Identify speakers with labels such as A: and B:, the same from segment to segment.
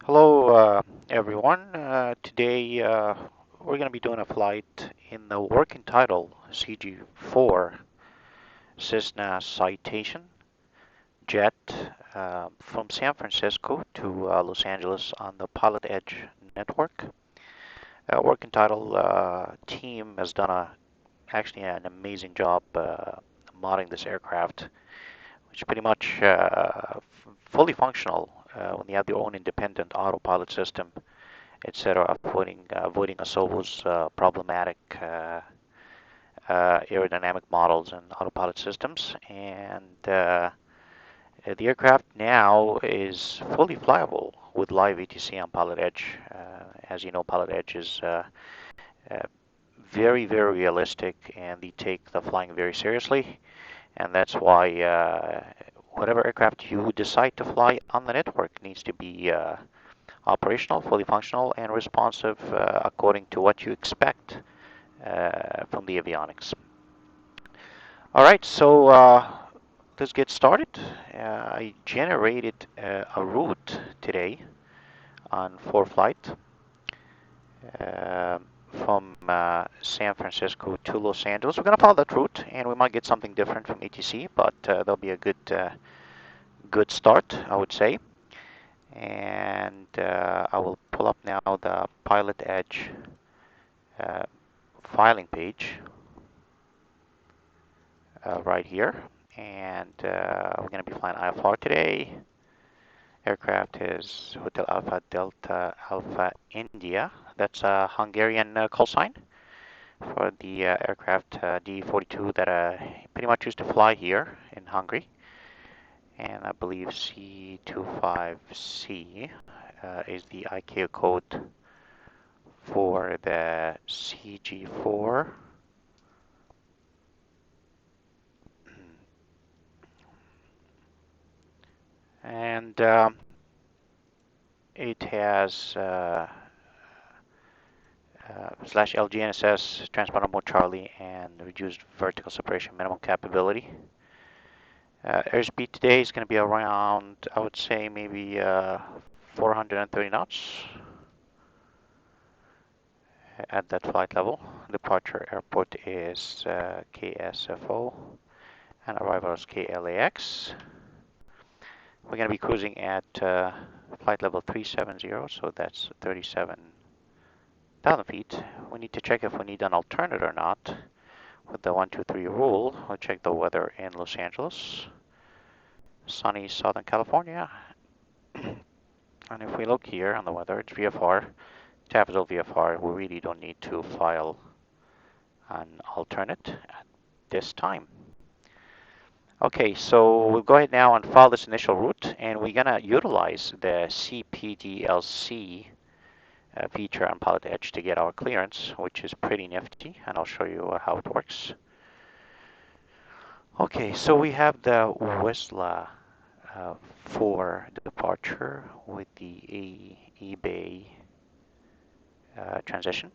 A: Hello, everyone. Today we're going to be doing a flight in the Working Title CJ4 Cessna Citation jet from San Francisco to Los Angeles on the Pilotedge network. Working Title team has done actually an amazing job modding this aircraft, which is pretty much fully functional when they have their own independent autopilot system, etc., avoiding Asobo's problematic aerodynamic models and autopilot systems. And the aircraft now is fully flyable with live ATC on Pilotedge. As you know, Pilotedge is uh, very, very realistic, and they take the flying very seriously. And that's why whatever aircraft you decide to fly on the network needs to be operational, fully functional, and responsive according to what you expect from the avionics. All right, so let's get started. I generated a route today on ForeFlight uh, from San Francisco to Los Angeles. We're going to follow that route, and we might get something different from ATC, but that'll be a good start, I would say. And I will pull up now the Pilotedge uh, filing page right here. And we're going to be flying IFR today. Aircraft is Hotel Alpha Delta Alpha India. That's a Hungarian call sign for the aircraft D42 that I pretty much used to fly here in Hungary. And I believe C25C is the ICAO code for the CJ4. And it has slash LGNSS, transponder mode Charlie, and reduced vertical separation minimum capability. Airspeed today is going to be around, I would say, maybe 430 knots at that flight level. Departure airport is KSFO, and arrival is KLAX. We're going to be cruising at flight level 370, so that's 37,000 feet. We need to check if we need an alternate or not. With the 1, 2, 3 rule, we'll check the weather in Los Angeles, sunny Southern California. And if we look here on the weather, it's VFR, capital VFR. We really don't need to file an alternate at this time. Okay, so we'll go ahead now and file this initial route, and we're gonna utilize the CPDLC feature on Pilotedge to get our clearance, which is pretty nifty, and I'll show you how it works. Okay, so we have the Whistler for departure with the eBay transition,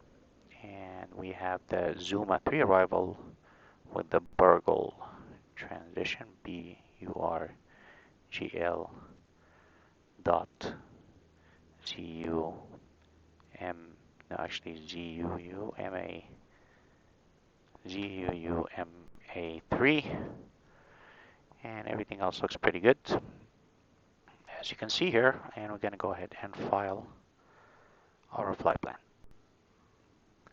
A: and we have the Zuma 3 arrival with the Burgle transition, BURGL dot ZUM, no, actually ZUUMA3, and everything else looks pretty good, as you can see here. And we're going to go ahead and file our flight plan.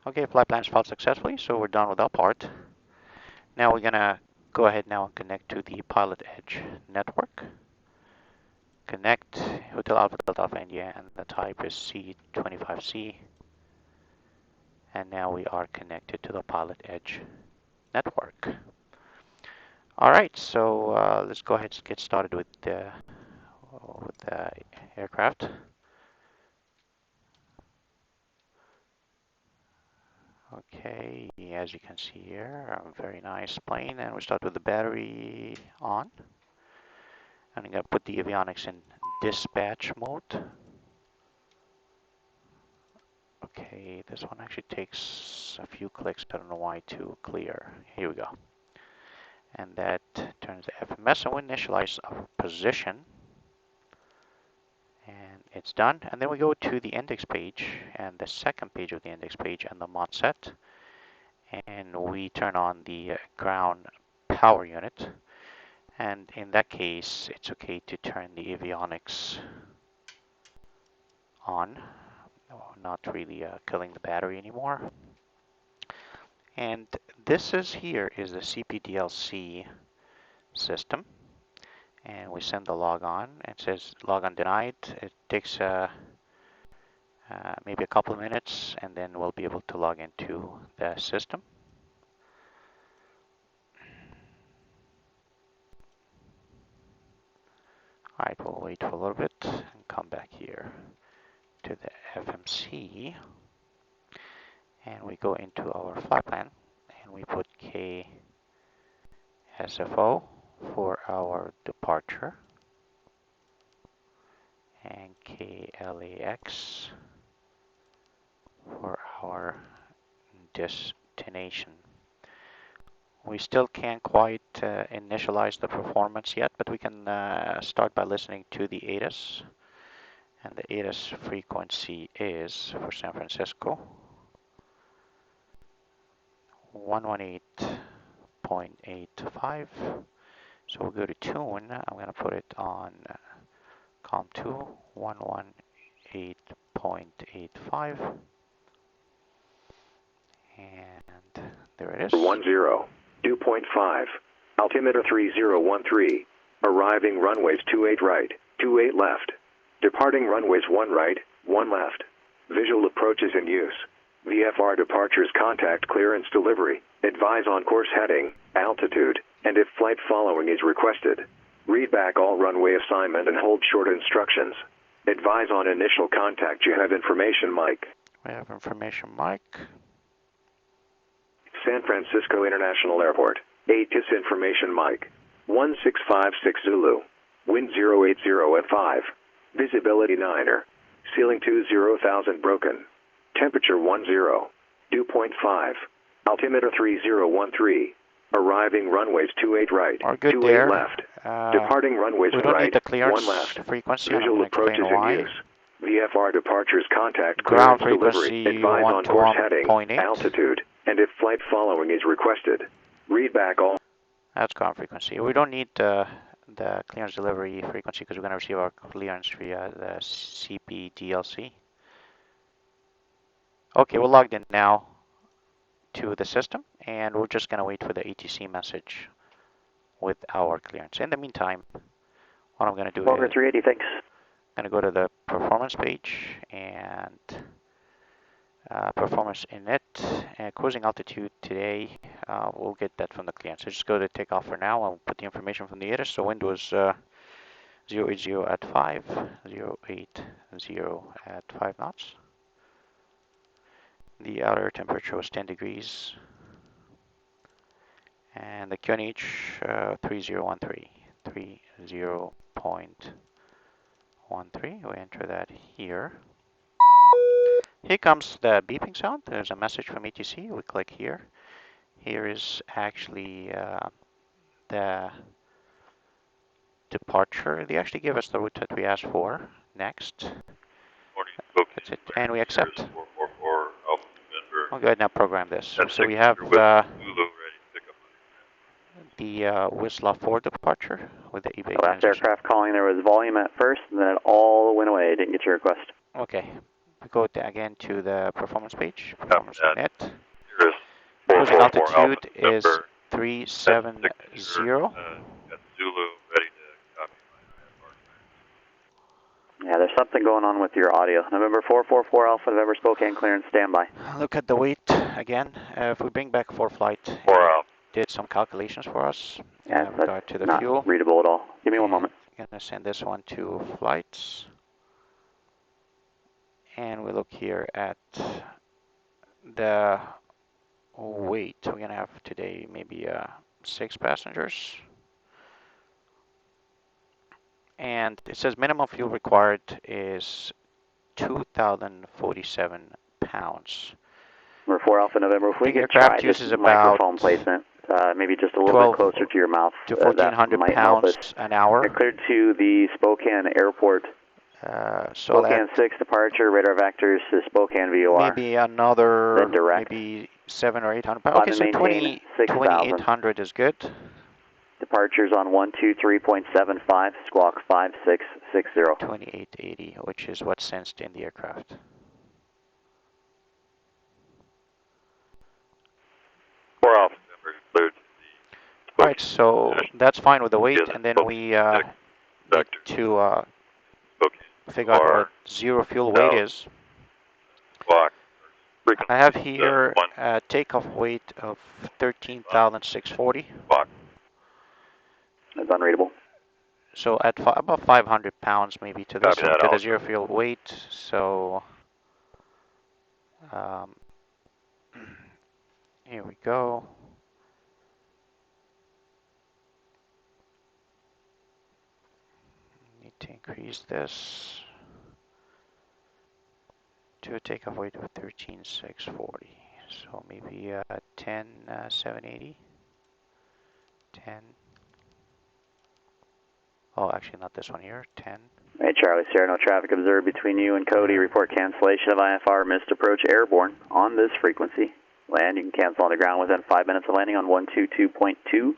A: Okay, flight plan is filed successfully, so we're done with that part. Now we're going to go ahead now and connect to the Pilotedge network. Connect Hotel Alpha Delta Alpha India, and the type is C25C. And now we are connected to the Pilotedge network. All right, so let's go ahead and get started with the aircraft. Okay, as you can see here, a very nice plane, and we start with the battery on. And I'm going to put the avionics in dispatch mode. Okay, this one actually takes a few clicks, I don't know why, to clear. Here we go. And that turns the FMS, and we initialize our position. And it's done. And then we go to the index page and the second page of the index page and the mod set. And we turn on the ground power unit. And in that case, it's okay to turn the avionics on. Not really killing the battery anymore. And this is here is the CPDLC system. And we send the log on. It says log on denied. It takes maybe a couple of minutes, and then we'll be able to log into the system. All right, we'll wait for a little bit and come back here to the FMC. And we go into our flight plan, and we put KSFO for our departure, and KLAX for our destination. We still can't quite initialize the performance yet, but we can start by listening to the ATIS. And the ATIS frequency is, for San Francisco, 118.85. So we'll go to tune. I'm going to put it on COM2, 118.85. And there it is.
B: 2.5. Altimeter 3013. Arriving runways 28 right, 28 left. Departing runways 1 right, 1 left. Visual approaches in use. VFR departures contact clearance delivery. Advise on course heading, altitude, and if flight following is requested. Read back all runway assignment and hold short instructions. Advise on initial contact. You have information, Mike.
A: We have information, Mike.
B: San Francisco International Airport. ATIS information, Mike. 1656 Zulu. Wind 080 at 5. Visibility 9er. Ceiling 20,000 broken. Temperature 2.5. Altimeter 3013. Arriving runways 28 right, 28
A: there.
B: left. Departing runways
A: we don't
B: right,
A: need the clearance
B: 1 left.
A: Frequency.
B: Visual approaches in use. VFR departures contact
A: ground
B: clearance delivery. Advise on course heading, altitude, and if flight following is requested. Read back all.
A: That's ground frequency. We don't need the clearance delivery frequency because we're going to receive our clearance via the CPDLC. Okay, we're logged in now to the system, and we're just going to wait for the ATC message with our clearance. In the meantime, what I'm going to do
C: Over 380, thanks.
A: I'm going to go to the performance page and performance init and cruising altitude today. We'll get that from the clearance. So just go to takeoff for now. I'll put the information from the ATIS. So wind was 080 at 5, 080 at 5 knots. The outer temperature was 10 degrees. And the QNH 3013, 30.13. We enter that here. Here comes the beeping sound. There's a message from ATC. We click here. Here is actually the departure. They actually give us the route that we asked for. Next. That's it. And we accept. I'll go ahead and now program this. So we have the Whistler 4 departure with the eBay.
C: The last aircraft calling, there was volume at first, and then it all went away. Didn't get your request.
A: Okay. We go again to the performance page. Performance net. Cruising altitude is 370.
C: Yeah, there's something going on with your audio. November 444 Alpha, November Spokane clearance, standby.
A: Look at the weight again. If we bring back 4 flight, did some calculations for us
C: in
A: regard to the
C: not
A: fuel.
C: Readable at all. Give me one moment.
A: I'm going to send this one to flights. And we look here at the weight. We're going to have today maybe 6 passengers. And it says minimum fuel required is 2,047 pounds.
C: Number 4 Alpha November, if we
A: The
C: could try
A: aircraft
C: this
A: uses about
C: microphone placement, maybe just a little bit closer to your mouth.
A: To 1,400 pounds an hour.
C: Cleared to the Spokane Airport
A: So
C: Spokane
A: that
C: 6 departure, radar vectors to Spokane VOR.
A: maybe another,
C: then direct.
A: maybe 700 or 800 pounds.
C: Climb
A: Okay,
C: and
A: so
C: maintain 6,000.
A: 2800 is good.
C: Departures on 123.75, squawk 5660.
A: 2880, which is what's sensed in the aircraft.
D: Alpha includes
A: All right, so that's fine with the weight, and then we need to figure out what zero fuel weight is.
D: Squawk.
A: I have here a takeoff weight of 13,640.
D: Squawk.
C: That's unreadable.
A: So at about 500 pounds maybe to this,
D: Copy that,
A: to the
D: Alpha.
A: zero fuel weight. So here we go. Need to increase this to a takeoff weight of 13,640. So maybe 10,780. 10. Oh, actually not this one here. 10.
C: Hey, Charlie Sierra, no traffic observed between you and Cody. Report cancellation of IFR, missed approach airborne on this frequency. Land, you can cancel on the ground within 5 minutes of landing on 122.2.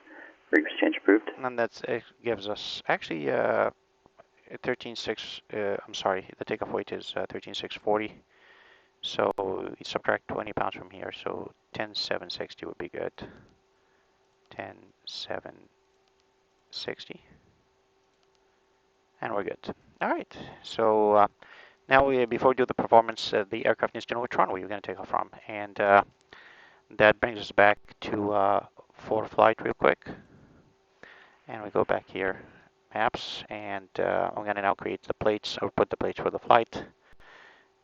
C: Frequency change approved.
A: And that gives us actually 13.6. I'm sorry, the takeoff weight is 13,640. So we subtract 20 pounds from here. So 10,760 would be good. 10,760. And we're good. All right. So now before we do the performance, the aircraft needs to know which runway you're going to take off from. And that brings us back to for flight real quick. And we go back here, maps, and I'm going to now create the plates, or put the plates for the flight.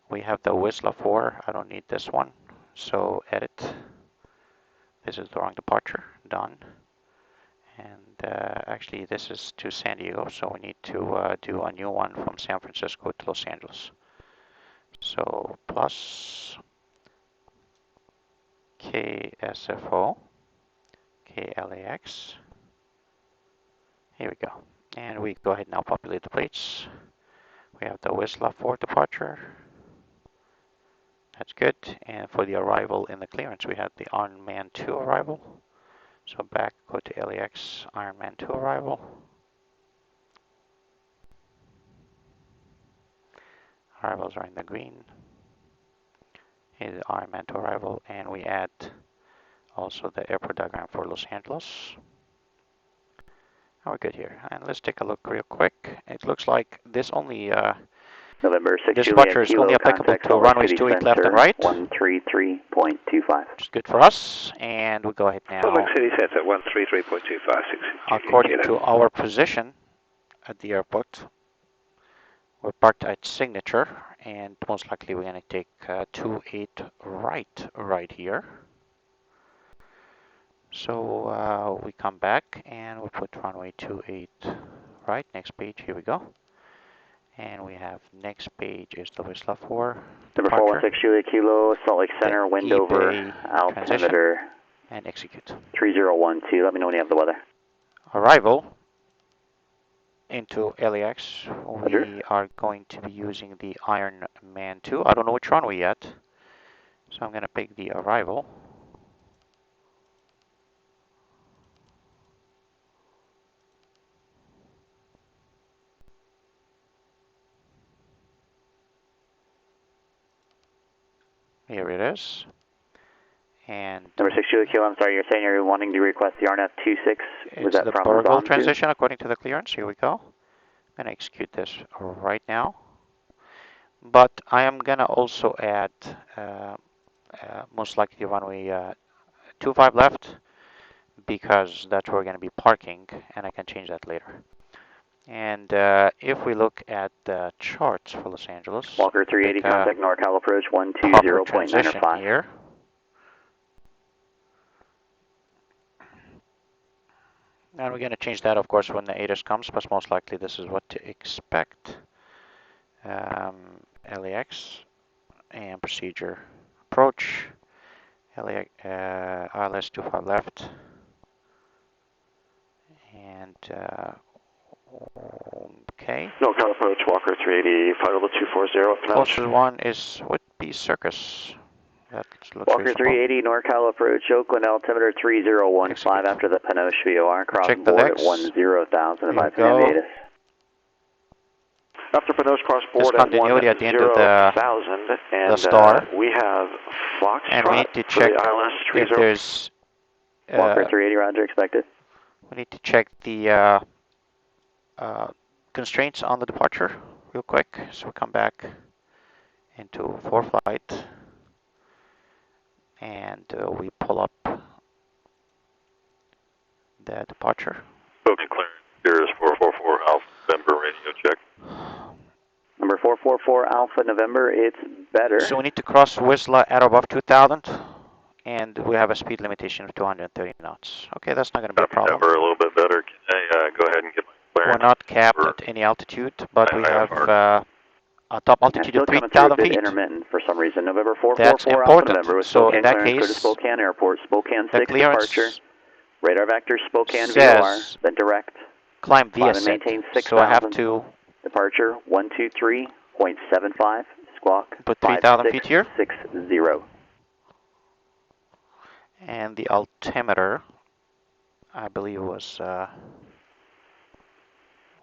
A: We have the Whistler 4. I don't need this one. So edit. This is the wrong departure. Done. And actually, this is to San Diego, so we need to do a new one from San Francisco to Los Angeles. So plus KSFO, KLAX. Here we go. And we go ahead and now populate the plates. We have the Whistler 4 departure. That's good. And for the arrival in the clearance, we had the Ironman 2 arrival. So back, go to LAX, Ironman 2 arrival. Arrivals are in the green. Here's the Ironman 2 arrival, and we add also the airport diagram for Los Angeles. And we're good here. And let's take a look real quick. It looks like this only
C: November 6
A: this departure is only applicable to runways 28 left and right.
C: 133.25.
A: Which is good for us. And we go ahead now.
B: Salt Lake City sets at 133.256.
A: According to our position at the airport, we're parked at Signature, and most likely we're going to take 28 right here. So we come back and we put runway 28 right. Next page, here we go. And we have next page is the Whistler 4
C: Number 416 Julia Kilo, Salt Lake Center, wind over, altimeter,
A: and execute.
C: 3012. Let me know when you have the weather.
A: Arrival into LAX. We are going to be using the Ironman 2. I don't know which runway yet, so I'm going to pick the arrival. Here it is. And
C: Number 6 Julia Kilo, I'm sorry, you're saying you're wanting to request the RNAV 26. Was that
A: the
C: from
A: Burgle transition according to the clearance. Here we go. I'm going to execute this right now. But I am going to also add most likely runway 25 left, because that's where we're going to be parking, and I can change that later. And if we look at the charts for Los Angeles,
C: Walker 380, contact NorCal approach 120.95
A: here. And we're going to change that, of course, when the ATIS comes, but most likely this is what to expect. LAX and procedure approach. ILS 25 left. And Okay.
E: NorCal approach, Walker 380, flight level 240,
A: Closest one would be Circus. That looks
C: Walker
A: reasonable.
C: 380, NorCal approach, Oakland altimeter 3015
A: Execute.
C: after the Panoche VOR, cross
A: Check the
C: board at
A: legs.
C: 10,000,
A: There
C: advise
A: you go.
C: Avionics.
E: After Panoche cross board at
A: Discontinuity at the end of the
E: 10,000, and
A: star.
E: we have Foxtrot
A: And we need to
E: for
A: check
E: the ILS
A: if
E: 30.
A: there's...
C: Walker 380, roger, expected.
A: We need to check the constraints on the departure real quick. So we come back into ForeFlight and we pull up the departure.
D: Spoken clearance. Here is 444 Alpha November radio check.
C: Number 444 Alpha November, it's better.
A: So we need to cross Whistler at above 2,000 and we have a speed limitation of 230 knots. Okay, that's not going to be a problem.
D: Never a little bit better. Can I go ahead and get my clearance?
A: We're not capped at any altitude, but we have a top altitude of 3,000
C: still coming through a bit
A: feet.
C: intermittent for some reason. November
A: That's
C: 444 Alpha
A: important.
C: November with
A: So
C: Spokane
A: in that
C: clearance, clear to
A: case,
C: Spokane Airport, Spokane
A: the
C: 6 departure,
A: clearance
C: radar vector Spokane VOR,
A: says
C: then direct,
A: climb
C: climb
A: via
C: and maintain
A: set. So I have
C: 6,000,
A: to
C: departure 123.75, squawk
A: put 3,000 feet here.
C: 5660.
A: And the altimeter, I believe, was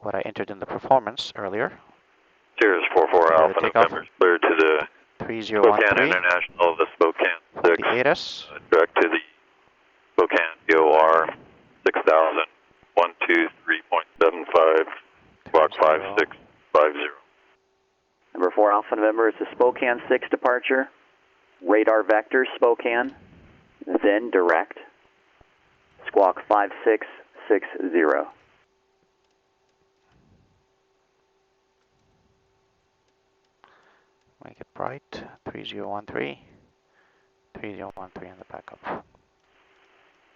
A: what I entered in the performance earlier.
D: Here is 44 Alpha
A: Takeoff.
D: November. Clear to the
A: 3013
D: Spokane International, the Spokane
A: for
D: 6.
A: the ATIS.
D: Direct to the Spokane VOR 6000, 123.75, squawk 5650.
C: Number 4 Alpha November is the Spokane 6 departure, radar vector Spokane, then direct, squawk 5660.
A: Make it bright. 3013. 3013 on the backup.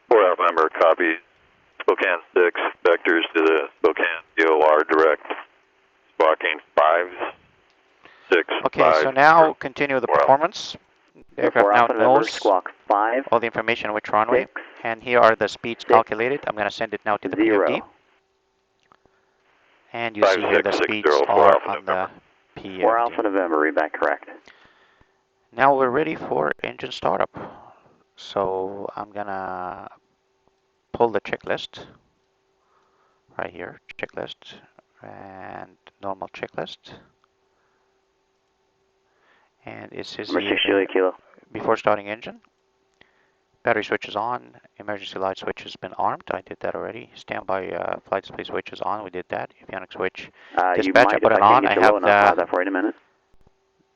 D: 4 Alpha November, copy. Spokane 6, vectors to the Spokane VOR direct, squawking 5650.
A: Okay, so now continue the performance. The aircraft now knows
C: squawk 5,
A: all the information which runway,
C: 6,
A: and here are the speeds
C: 6,
A: calculated. I'm going to send it now to the
C: 0.
A: PFD. And you see here the speeds
D: 5660
A: are
D: Alpha
A: on the
D: November.
C: 4 Alpha
A: PFD.
C: November, read back correct.
A: Now we're ready for engine startup. So I'm going to pull the checklist right here, checklist, and normal checklist. And it says
C: Number 6
A: here,
C: Juliet Kilo.
A: before starting engine, battery switch is on, emergency light switch has been armed. I did that already. Standby flight display switch is on. We did that. Avionics switch. Dispatch, I put it on. I have
C: that for you in a minute.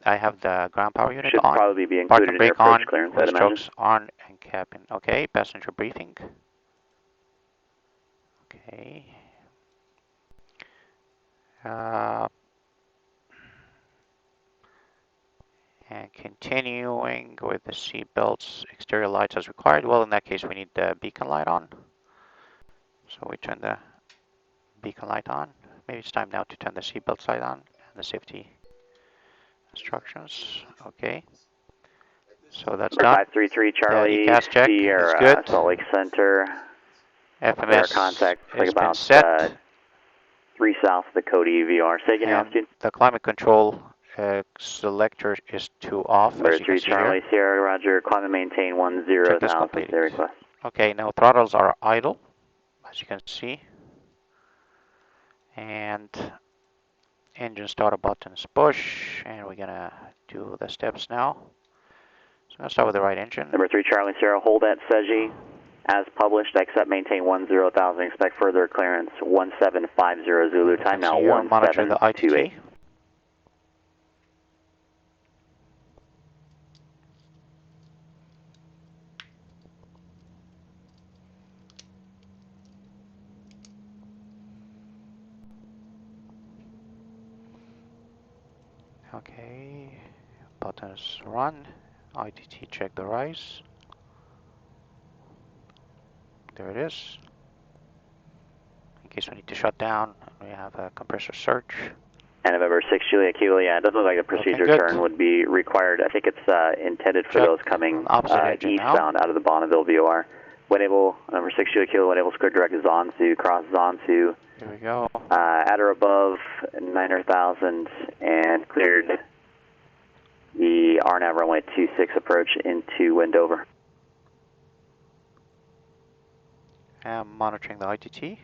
A: I have the ground power unit
C: Should
A: on.
C: probably be
A: Park
C: included
A: and
C: in your
A: brake on.
C: approach clearance, I'd
A: Hoist
C: imagine.
A: strokes on and cabin. Okay, passenger briefing. Okay. And continuing with the seat belts, exterior lights as required. Well, in that case, we need the beacon light on. So we turn the beacon light on. Maybe it's time now to turn the seat belt light on and the safety instructions. Okay. So that's done.
C: 533 Charlie,
A: ECAS check
C: Sierra,
A: is good.
C: Salt Lake Center.
A: FMS
C: Contact
A: has
C: about
A: been set.
C: 3 south of the Cody EVR. Say again,
A: And
C: altitude.
A: the climate control selector is to off, as you
C: 3
A: can see
C: Charlie,
A: here.
C: Sierra, roger. Climate maintain 10,000.
A: completed.
C: Their request.
A: Okay, now throttles are idle, as you can see. And engine starter button is push, and we're gonna do the steps now. So I'm gonna start with the right engine.
C: Number 3 Charlie, Sierra, hold at Seji. As published, accept, maintain 10,000. Expect further clearance 1750 Zulu. Time now
A: Here, monitoring the
C: 1728.
A: ITT. Okay, button is run. ITT check the rise. There it is. In case we need to shut down, we have a compressor search.
C: And November 6 Juliet Kilo, yeah, it doesn't look like a procedure
A: good.
C: turn would be required. I think it's intended for
A: Check
C: those coming
A: opposite engine now.
C: eastbound out of the Bonneville VOR. When able, number 6 Juliet Kilo, when able, square direct is on to, cross is on to,
A: Here we go.
C: At or above 900,000 and cleared the RNAV runway 26 approach into Wendover.
A: I'm monitoring the ITT.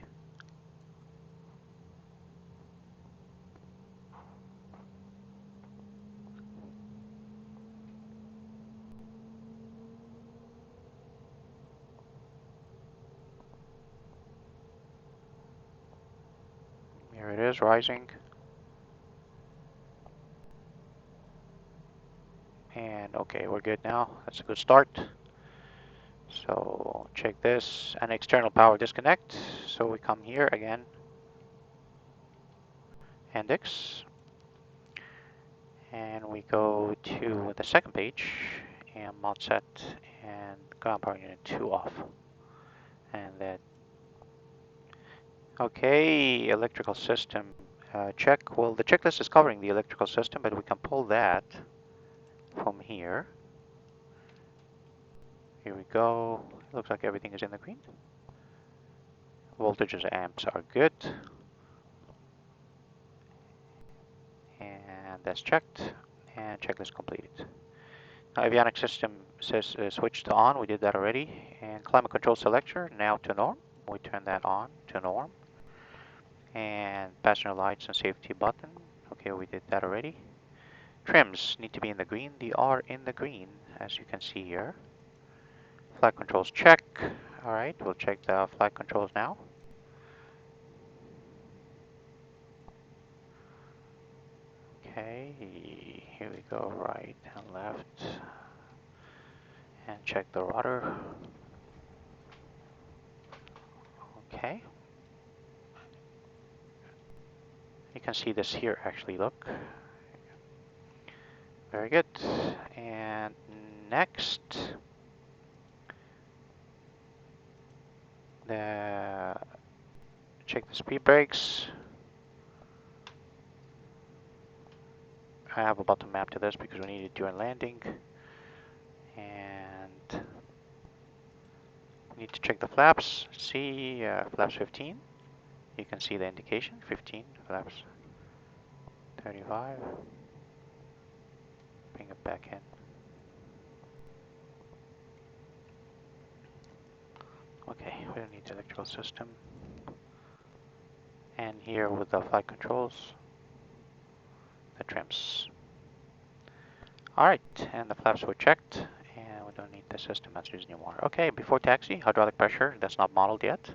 A: Here it is, rising. And okay, we're good now. That's a good start. So check this, an external power disconnect. So we come here again, index, and we go to the second page, and mod set, and ground power unit 2 off. And then, okay, electrical system check. Well, the checklist is covering the electrical system, but we can pull that from here. Here we go. Looks like everything is in the green. Voltages, amps are good. And that's checked. And checklist completed. Now, Avionics system says switch to on. We did that already. And climate control selector now to norm. We turn that on to norm. And passenger lights and safety button. Okay, we did that already. Trims need to be in the green. They are in the green, as you can see here. Flight controls check. All right, we'll check the flight controls now. Okay, here we go, right and left. And check the rudder. Okay. You can see this here actually, look. Very good. And next, check the speed brakes. I have a bottom map to this because we need it during landing. And we need to check the flaps. See flaps 15. You can see the indication, 15 flaps. 35. Bring it back in. Okay, we don't need the electrical system. And here with the flight controls, the trims. Alright, and the flaps were checked, and we don't need the system messages anymore. Okay, before taxi, hydraulic pressure, that's not modeled yet.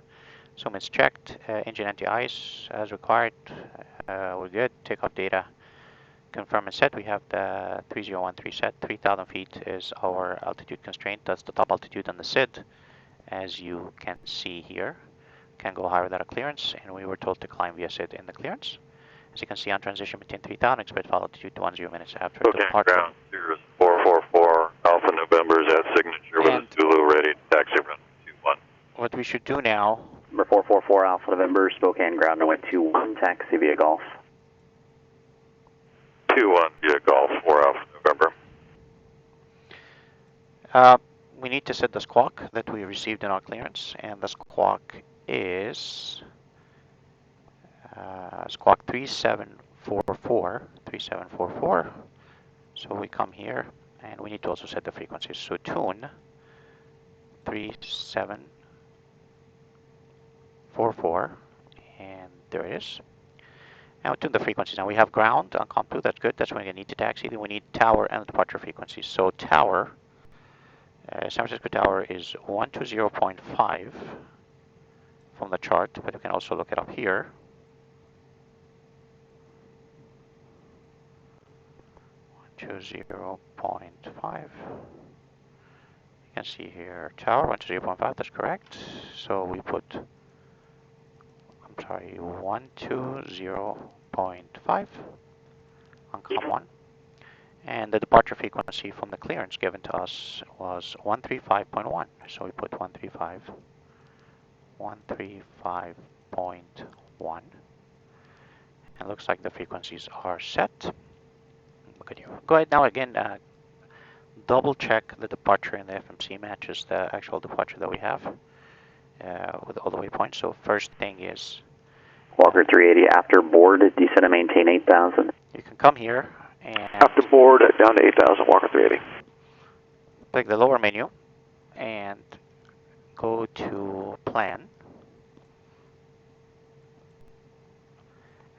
A: So it's checked, engine anti-ice as required, we're good. Takeoff data, confirm and set. We have the 3013 set, 3,000 feet is our altitude constraint. That's the top altitude on the SID, as you can see here. Can go higher without a clearance, and we were told to climb via SID in the clearance. As you can see on transition between 3,000, expect fall altitude to 10 minutes after departure.
D: Ground, Cirrus 444, Alpha November is at signature with a Zulu ready to taxi run 21.
A: What we should do now,
C: Number 444 Alpha November, Spokane ground runway 21, taxi via Golf.
D: 21 via Golf 4 Alpha November.
A: we need to set the squawk that we received in our clearance, and the squawk is squawk 3744. So we come here, and we need to also set the frequencies. So tune 3744, and there it is. Now tune the frequencies. Now we have ground on COM2, that's good. That's when we need to taxi. Then we need tower and departure frequencies. So tower, San Francisco tower is 120.5 from the chart, but we can also look it up here. To 0.5. You can see here tower 120.5. That's correct. So we put 120.5 on COM1, and the departure frequency from the clearance given to us was 135.1. So we put 135.1, and looks like the frequencies are set. Good. Go ahead now again, double check the departure in the FMC matches the actual departure that we have with all the waypoints. So first thing is
C: Walker 380 after board, descend and maintain 8,000.
A: You can come here and
E: After board, down to 8,000, Walker 380.
A: click the lower menu and go to Plan.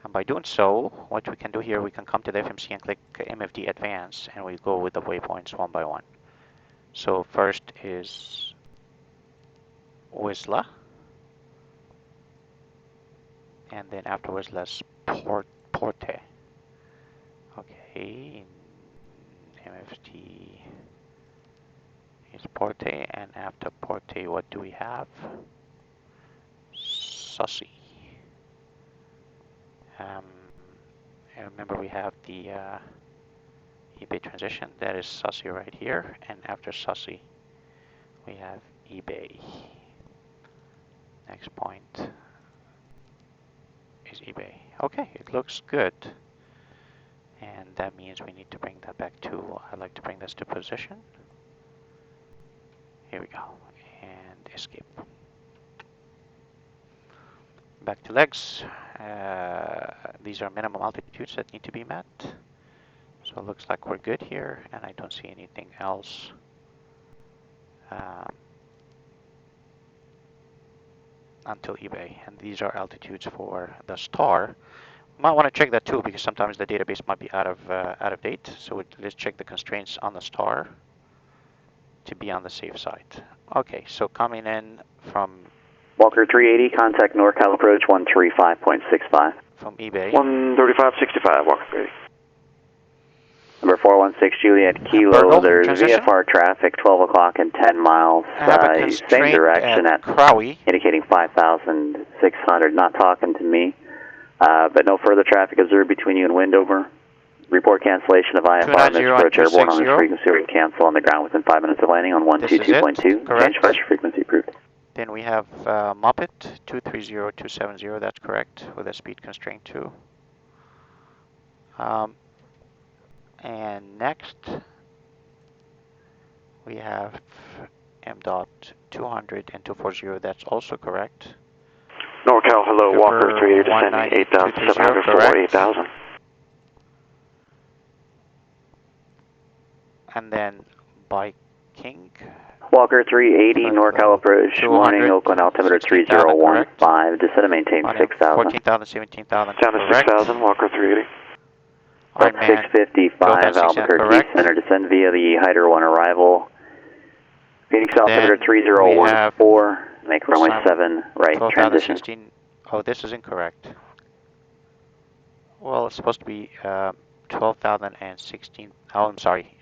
A: And by doing so, what we can do here, we can come to the FMC and click MFD Advance, and we go with the waypoints one by one. So first is Whistler, and then after Whistler's Porte. Okay, MFD is Porte, and after Porte, what do we have? Sussy. And remember, we have the eBay transition. That is Sussy right here, and after Sussy, we have eBay. Next point is eBay. Okay, it looks good, and that means we need to bring that back to. I'd like to bring this to position. Here we go, and escape. Back to legs. These are minimum altitudes that need to be met. So it looks like we're good here, and I don't see anything else. Until eBay, and these are altitudes for the star. You might want to check that too, because sometimes the database might be out of date. So let's check the constraints on the star to be on the safe side. Okay, so coming in from
C: Walker 380, contact NorCal approach 135.65.
A: From eBay.
E: 135.65, Walker 380.
C: Number 416 Juliet Kilo, there's VFR traffic 12 o'clock and 10 miles, same direction at
A: Crowley,
C: indicating 5,600, not talking to me, but no further traffic observed between you and Windover. Report cancellation of IFR, approach airborne on this frequency, we cancel on the ground within 5 minutes of landing on 122.2, change pressure frequency approved.
A: Then we have Muppet 230270, that's correct, with a speed constraint too. And next, we have M.200 and 240, that's also correct.
E: NorCal, hello, Walker 380, descending 8,700 for 8,000.
A: And then Viking.
C: Walker 380, NorCal approach, morning, Oakland altimeter 3015, descend and maintain 6,000.
A: 14,000, 17,000,
E: down to 6,000, Walker 380.
C: 655, Albuquerque Center, descend via the Hyder 1 arrival. Phoenix altimeter 3014, make runway 7, right, transition.
A: 16. Oh, this is incorrect. Well, it's supposed to be 12,016. Oh, I'm sorry.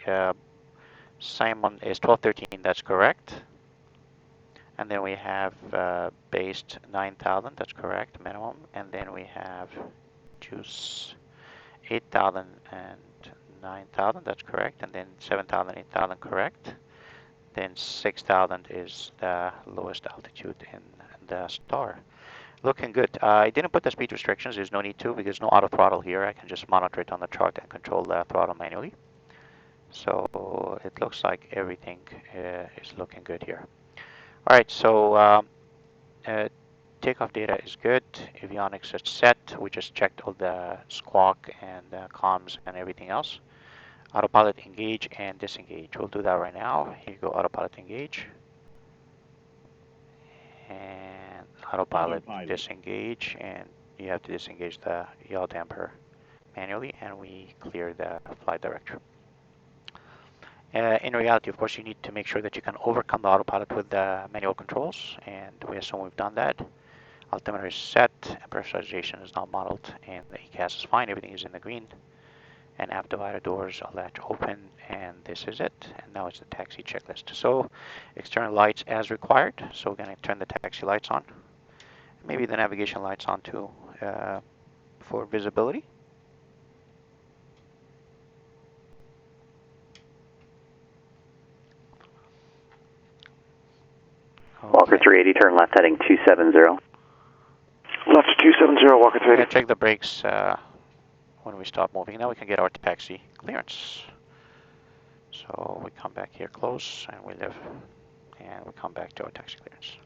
A: Simon is 1213, that's correct. And then we have based 9,000, that's correct, minimum. And then we have juice 8,000 and 9,000, that's correct. And then 7,000, 8,000, correct. Then 6,000 is the lowest altitude in the star. Looking good. I didn't put the speed restrictions, there's no need to, because no auto throttle here. I can just monitor it on the chart and control the throttle manually. So it looks like everything is looking good here. All right, so takeoff data is good. Avionics is set. We just checked all the squawk and comms and everything else. Autopilot engage and disengage. We'll do that right now. Here you go, autopilot engage. And autopilot disengage, and you have to disengage the yaw damper manually, and we clear the flight director. In reality, of course, you need to make sure that you can overcome the autopilot with the manual controls, and we assume we've done that. Altimeter is set, pressurization is not modeled, and the ECAS is fine, everything is in the green. And aft divider doors are latch open, and this is it. And now it's the taxi checklist. So external lights as required. So we're going to turn the taxi lights on. Maybe the navigation lights on too for visibility.
C: Okay. Walker 380, turn left heading 270.
E: Left 270, Walker 380.
A: Yeah, check the brakes when we stop moving. Now we can get our taxi clearance. So we come back here close, and we live, and we come back to our taxi clearance.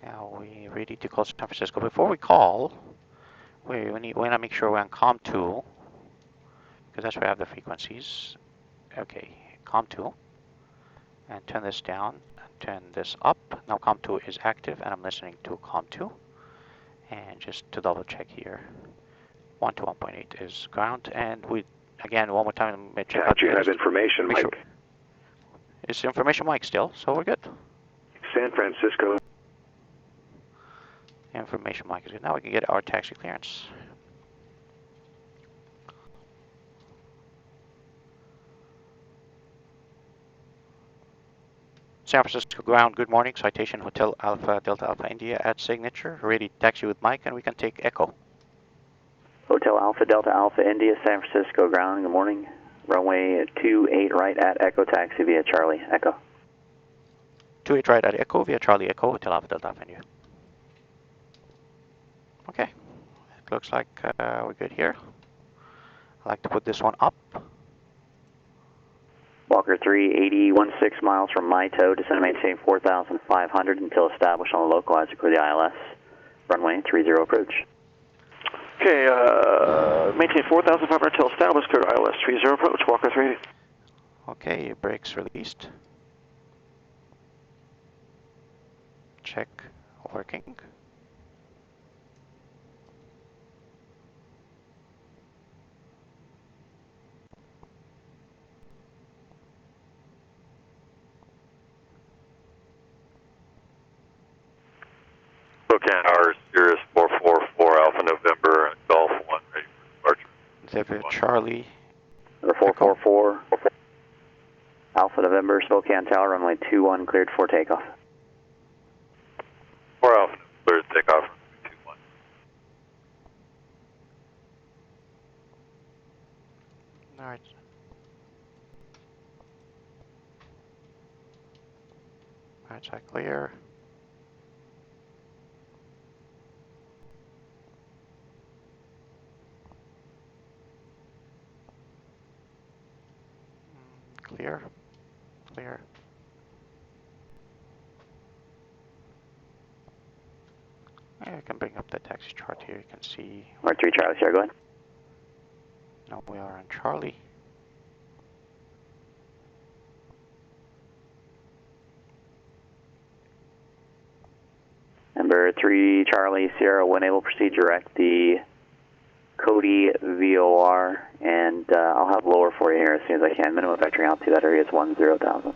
A: Now we're ready to call San Francisco. Before we call, we want to make sure we're on COM2, because that's where I have the frequencies. Okay, COM2, and turn this down, and turn this up. Now COM2 is active, and I'm listening to COM2. And just to double check here, 1 to 1.8 is ground, and we, again, one more time, check out.
B: You have information, Mike.
A: Sure. It's information mic still, so we're good.
B: San Francisco.
A: Information mic is good. Now we can get our taxi clearance. San Francisco ground, good morning. Citation Hotel Alpha Delta Alpha India at signature. Ready to taxi with Mike, and we can take Echo.
C: Hotel Alpha Delta Alpha India, San Francisco ground, good morning. Runway 28 right at Echo taxi via Charlie Echo.
A: 28 right at Echo via Charlie Echo, Hotel Alpha Delta Alpha India. Okay, it looks like we're good here. I'd like to put this one up.
C: Walker 380, 16 miles from Maito, descend and maintain 4,500 until established on the localizer for the ILS. Runway 30 approach.
E: Okay, maintain 4,500 until established, clear ILS 30 approach, Walker 380.
A: Okay, brakes released. Check working.
D: Spokane Tower, Sirius 444 Alpha November, Golf 1, ready for departure.
A: Via Charlie.
C: Number 444, Alpha November, Spokane Tower, runway 21, cleared for takeoff.
D: 4 Alpha November, takeoff, 21.
A: All right. Right side clear. Clear. Clear. Yeah, I can bring up the taxi chart here. You can see.
C: Mark 3 Charlie, sir, go ahead.
A: Now we are on Charlie.
C: Number 3 Charlie, Sierra 1 able proceed direct the Cody VOR, and I'll have lower for you here as soon as I can. Minimum vectoring out to that area is 10,000.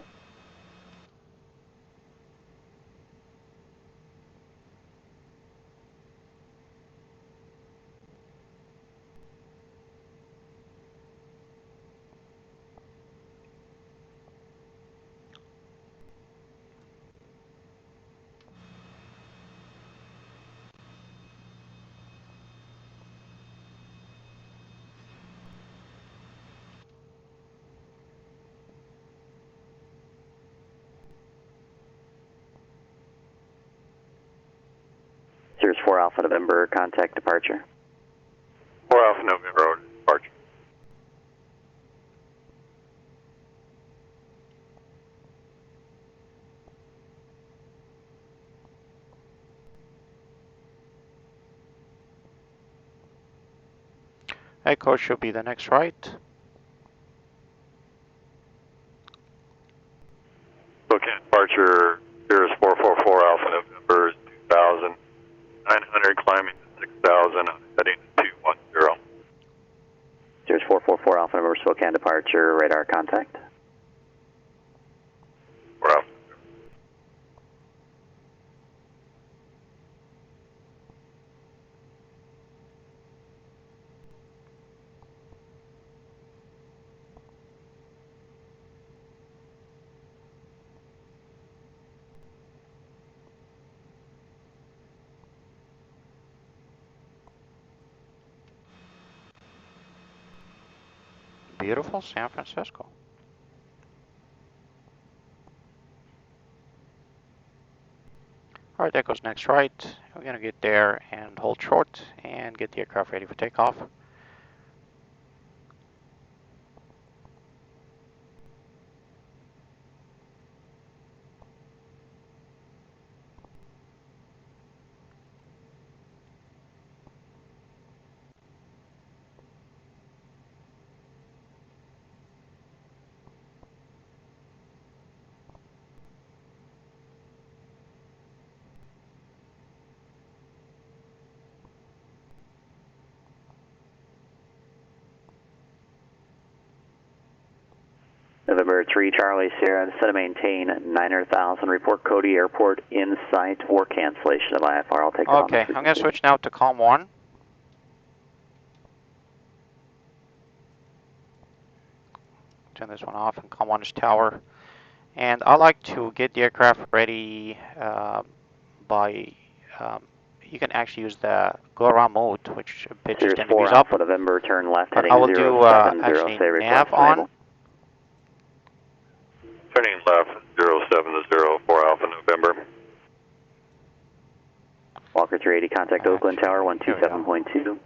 C: Sirius 4 Alpha November, contact departure.
D: 4 Alpha November, departure.
A: Echo should be the next right.
D: Spokane departure, Sirius 444 Alpha November, 2,900, climbing to 6,000, heading to 210.
C: Sirius 444 Alpha November, Spokane departure, radar contact.
D: 4 Alpha.
A: Beautiful San Francisco. All right, Echo's next right. We're gonna get there and hold short and get the aircraft ready for takeoff.
C: November 3 Charlie Sierra, set to maintain 900,000. Report Cody Airport in sight or cancellation of IFR. I'll take
A: Okay, I'm going to switch now to COM 1. Turn this one off, and COM 1 is tower. And I like to get the aircraft ready by, you can actually use the go around mode, which pitches the enemies up.
C: Alpha November, turn left,
A: But
C: heading
A: I will do
C: 070,
A: actually
C: say
A: nav
C: request
A: on.
C: enable.
D: Turning left, 070, 4 Alpha November.
C: Walker 380, contact Oakland Tower 127.2.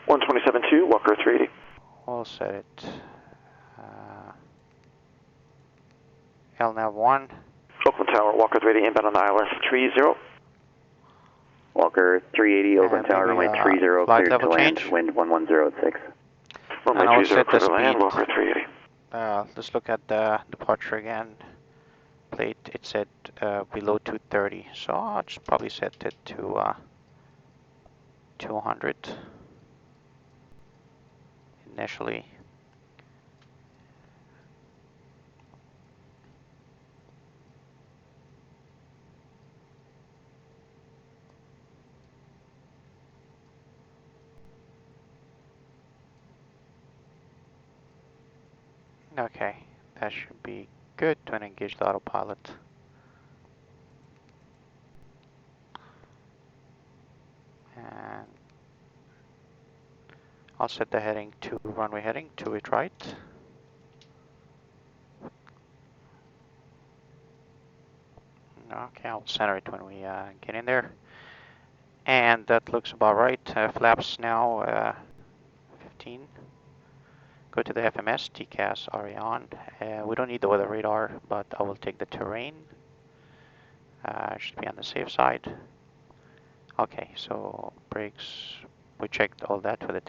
E: 127.2, Walker 380.
A: We'll set it. LNAV 1.
E: Oakland Tower, Walker 380, inbound on the ILS 30.
C: Walker 380, Oakland Tower, runway 30,
A: flight
C: cleared
A: level
C: to land,
A: change.
C: wind 110 at 6.
E: Runway
A: And I will
E: 30,
A: set the
E: clear to land,
A: speed.
E: Walker 380.
A: Let's look at the departure again. Plate, it said below 230, so I'll just probably set it to 200 initially. Okay, that should be good to engage the autopilot. And I'll set the heading to runway heading, 28 right. Okay, I'll center it when we get in there. And that looks about right. Flaps now 15. Go to the FMS, TCAS are on. We don't need the weather radar, but I will take the terrain. Should be on the safe side. Okay, so brakes, we checked all that for the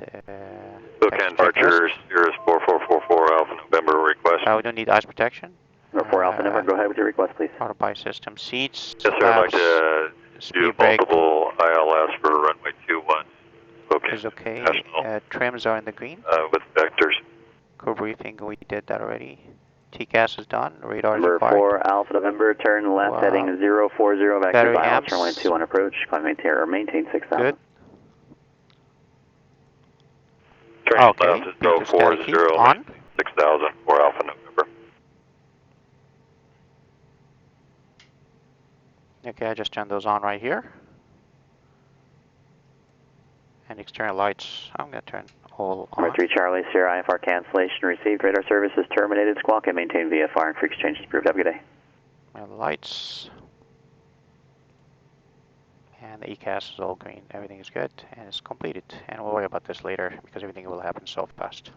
D: Spokane departure, Cirrus 4444 Alpha November request.
A: we don't need ice protection.
C: 4 Alpha November, go ahead with your request, please.
A: Autopilot system, seats,
D: Yes, sir, I'd like to do
A: speed brake
D: multiple ILS for runway 21. Spokane
A: is okay.
D: National,
A: Trims are in the green.
D: with vectors.
A: Co-briefing, we did that already. TCAS is done, radar is
C: Number
A: required.
C: 4 Alpha November, turn left, heading 040, back to
A: Battery
C: ILS,
A: amps.
C: runway 21 approach, climb maintain 6,000.
A: Good.
D: Turning
A: Okay,
D: left is
A: B2 static heat
D: 040,
A: on.
D: 6000 for Alpha November.
A: Okay, I just turned those on right here. And external lights, I'm going to turn all on.
C: Number 3 Charlie, Sierra IFR cancellation received, radar services terminated, squawk and maintain VFR and free exchange is approved. Have a good day.
A: And lights. And the ECAS is all green. Everything is good and it's completed. And we'll worry about this later because everything will happen so fast.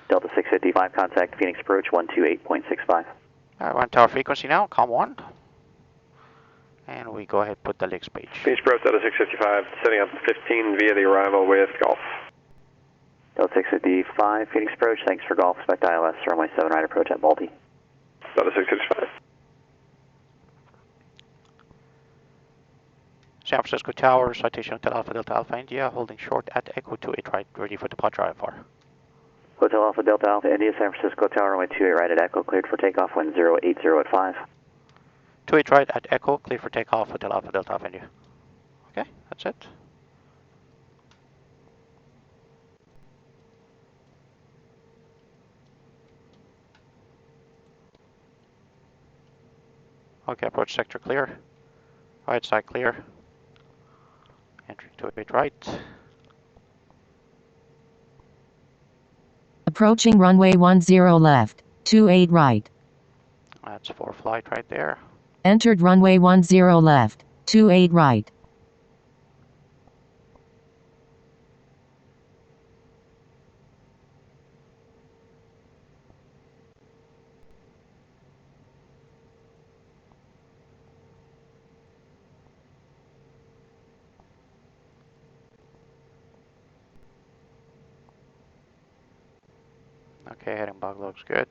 C: Delta 655, contact Phoenix approach 128.65.
A: Alright, we're on tower frequency now, COM 1. And we go ahead and put the legs page.
F: Phoenix approach Delta 655, setting up 15 via the arrival with Golf.
C: Delta 655, Phoenix approach, thanks for Golf, expect ILS, runway 7 right approach at Balti.
F: Delta 665.
A: San Francisco Tower, citation Hotel Alpha Delta Alpha India, holding short at Echo 28 right, ready for departure IFR.
C: Hotel Alpha Delta Alpha India, San Francisco Tower, runway 28 right at Echo, cleared for takeoff, wind 080 at 5.
A: 28 right at Echo, clear for takeoff, Hotel Alpha Delta Alpha India. Okay, that's it. Okay, approach sector clear. Right side clear. Entering 28 right.
G: Approaching runway 10 left, 28 right.
A: That's for flight right there.
G: Entered runway 10 left, 28 right.
A: Okay, heading bug looks good.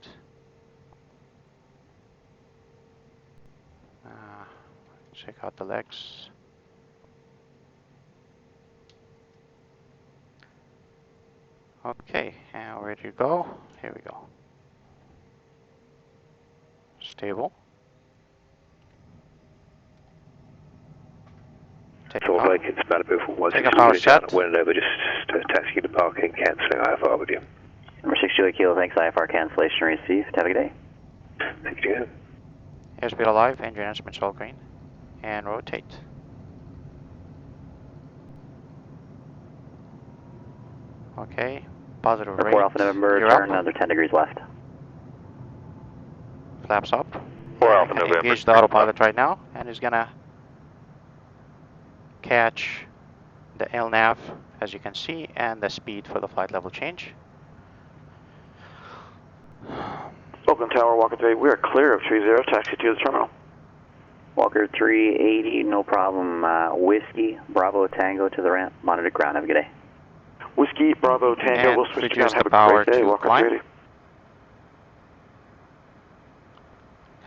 A: Check out the legs. Okay, and ready to go. Here we go. Stable.
B: Salt Lake, it's Malibu for 160
A: Takeoff power
B: down
A: set.
B: at Wendover, just taxi to parking, cancelling IFR with you.
C: Number 68 Kilo, thanks. IFR cancellation received. Have a good day.
B: Thank you.
A: Airspeed alive, engine instruments all green. And rotate. Okay, positive rate.
C: 4 Alpha November,
A: You're
C: turn
A: up.
C: another 10 degrees left.
A: Flaps up.
D: 4 Alpha
A: We're gonna
D: November.
A: engage the autopilot right now, and he's gonna catch the LNAV, as you can see, and the speed for the flight level change.
E: Oakland Tower, Walker 3, we are clear of 30, taxi to the terminal.
C: Walker 380, no problem. Whiskey, Bravo Tango to the ramp. Monitor ground. Have a good day.
E: Whiskey, Bravo, Tango,
A: And
E: we'll switch
A: reduce
E: down. Have
A: the
E: a
A: power
E: great day,
A: to
E: Walker
A: climb.
E: 380.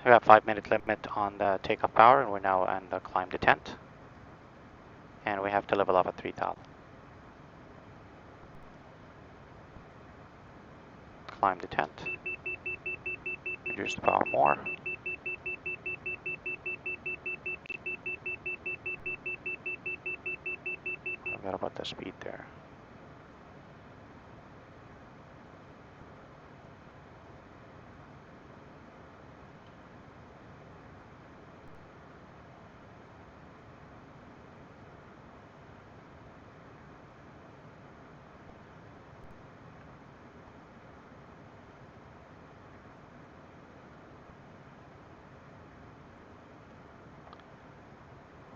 A: We have 5-minute limit on the takeoff power, and we're now on the climb descent. And we have to level off at 3,000. Climb descent. Reduce the power more. Forgot about the speed there.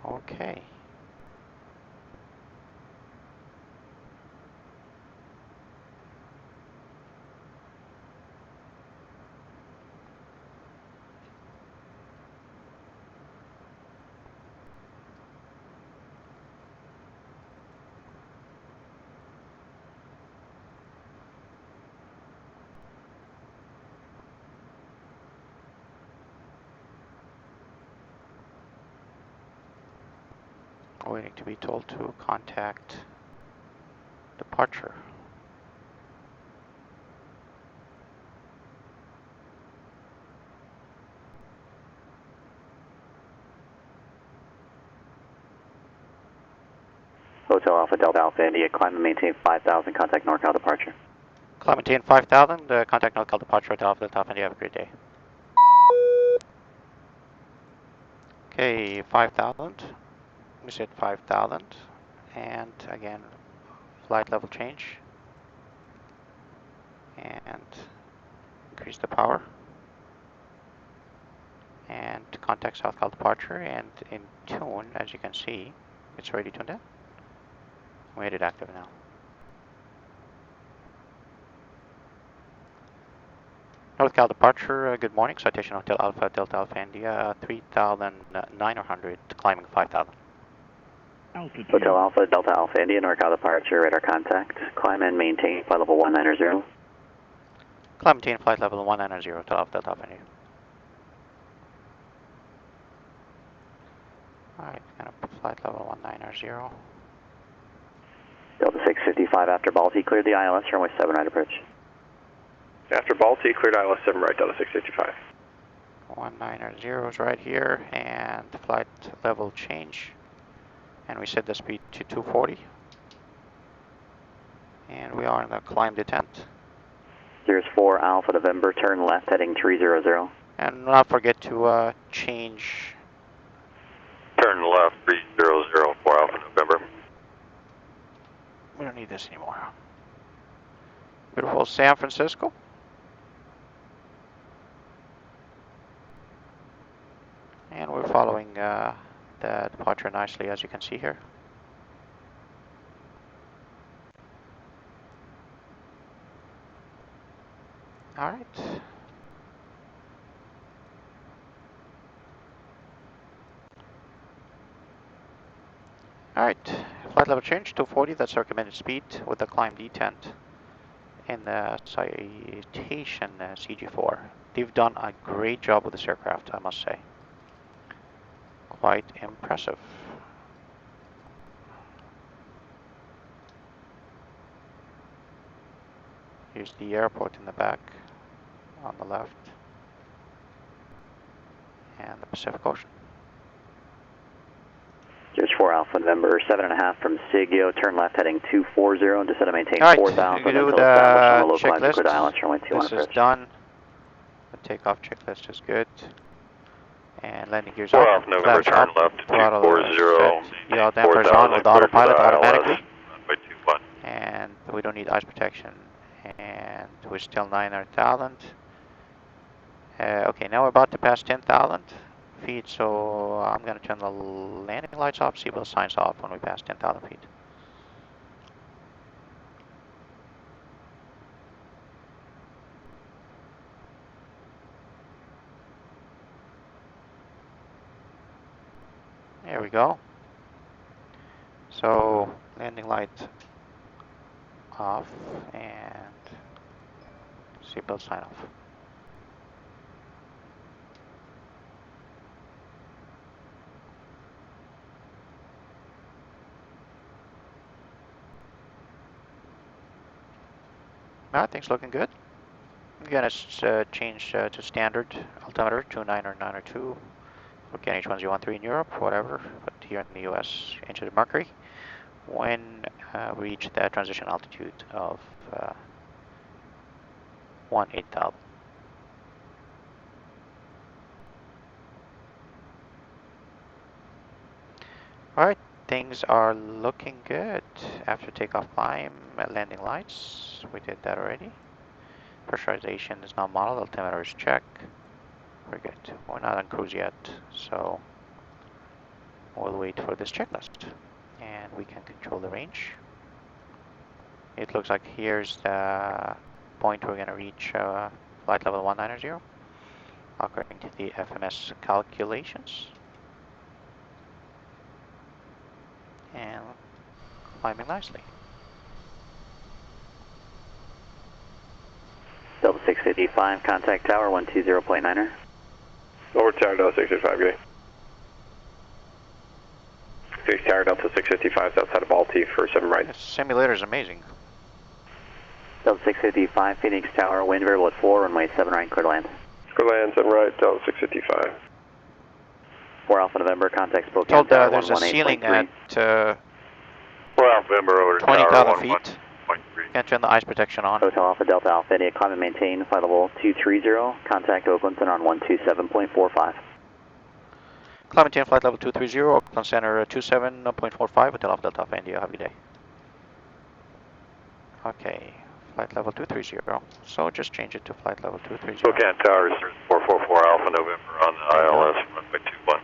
A: Okay. Waiting to be told to contact departure.
C: Hotel Alpha Delta Alpha India, climb and maintain 5,000, contact NorCal departure.
A: Climb maintain 5,000, contact NorCal departure at Alpha Delta, and you have a great day. Okay, 5,000. We said 5,000. And again, flight level change. And increase the power. And contact South Cal departure, and in tune, as you can see, it's already tuned in. We made it active now. North Cal departure, good morning. Citation Hotel Alpha Delta Alpha India, 3,900, climbing 5,000.
C: Hotel Alpha Delta Alpha India, NorCal departure, radar contact. Climb and maintain flight level 190.
A: Climb maintain flight level 190, Hotel Alpha Delta Alpha India. Alright, gonna put flight level 190.
C: Delta 655 after Balti, cleared the ILS, runway 7 right approach.
F: After Balti, cleared ILS 7 right, Delta 655.
A: 190 is right here, and flight level change. And we set the speed to 240. And we are in the climb descent.
C: Here's 4 Alpha November, turn left heading 300.
A: And not forget to change.
D: Turn left 300 for Alpha November.
A: We don't need this anymore. Beautiful San Francisco. And we're following the departure nicely, as you can see here. All right. All right, flight level change, 240, that's our recommended speed with the climb descent in the Citation CJ4. They've done a great job with this aircraft, I must say. Quite impressive. Here's the airport in the back on the left. and the Pacific Ocean.
C: Just 4 Alpha November, 7.5 from Sigio, turn left heading 240, and descend to maintain
A: All right,
C: 4,000
A: you do
C: until established on the
A: the
C: localizer code
A: checklist.
C: islands, runway 21
A: This is
C: approach.
A: done. The takeoff checklist is good. And landing gears
D: 4
A: up,
D: Alpha November,
A: flaps
D: turn
A: up,
D: left to
A: throttle
D: 240,
A: set, yaw dampers on with
D: 4,000, clear to the
A: autopilot
D: ILS,
A: automatically.
D: runway 21.
A: And we don't need ice protection. And we're still 900,000. Okay, now we're about to pass 10,000 feet, so I'm going to turn the landing lights off, seatbelt signs off when we pass 10,000 feet. There we go. So, landing light off and seatbelt sign off. Alright, things looking good. Again, it's changed to standard altimeter 29902 for KNH1013 in Europe, whatever, but here in the US, inches of mercury. When we reach that transition altitude of 18,000. Alright, things are looking good. After takeoff climb, landing lights, we did that already. Pressurization is not modeled, altimeter is checked. We're good. We're not on cruise yet, so we'll wait for this checklist. And we can control the range. It looks like here's the point we're going to reach flight level 190, according to the FMS calculations. And climbing nicely.
C: Delta 655, contact tower 120.9er.
F: Over tower Delta 655, good day. 6 tower Delta 655 is outside of Alti for 7 right.
A: This simulator is amazing.
C: Delta 655, Phoenix Tower, wind variable at 4, runway 7 right, clear to land.
F: Clear land, 7 right, Delta 655.
C: 4 Alpha November, contact Spokane
A: Told
C: Tower
A: there's a ceiling
C: 118.3.
A: at
D: 4 Alpha November over to
A: 20,000
D: tower
A: feet.
D: 11.3.
A: Can't turn the ice protection on.
C: Hotel Alpha Delta Alpha India, climb and maintain flight level 230, contact Oakland Center on 127.45.
A: Climb maintain flight level 230, Oakland Center 27.45, Hotel Alpha Delta Alpha India, have a good day. Okay, flight level 230. So just change it to flight level 230.
D: Spokane Tower, 444 Alpha November on the ILS, runway 21.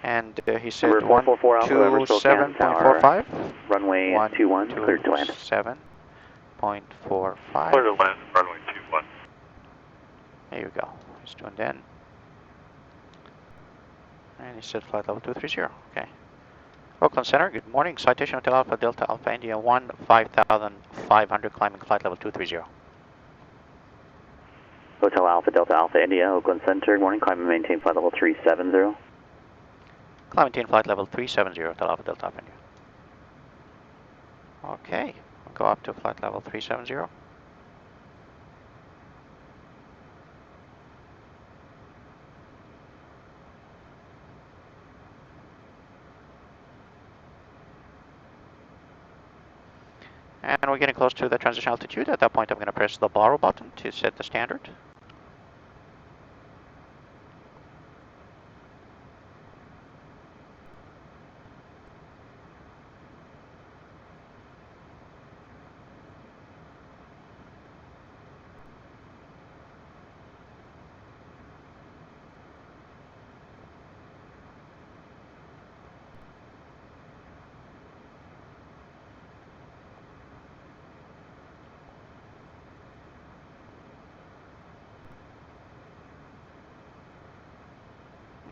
A: And he said
C: Number 444 Alpha November, Spokane Tower,
A: 127.45.
C: runway 21, cleared to land.
A: 127.45.
D: Clear to land, runway 21.
A: There you go. He's doing that. And he said flight level 230. Okay. Oakland Center, good morning. Citation Hotel Alpha Delta Alpha India 15,500, climbing flight level 230.
C: Hotel Alpha Delta Alpha India, Oakland Center, good morning, climb and maintain flight level 370.
A: Climb maintain flight level 370, Hotel Alpha Delta Alpha India. Okay, we'll go up to flight level 370. And we're getting close to the transition altitude. At that point, I'm going to press the borrow button to set the standard.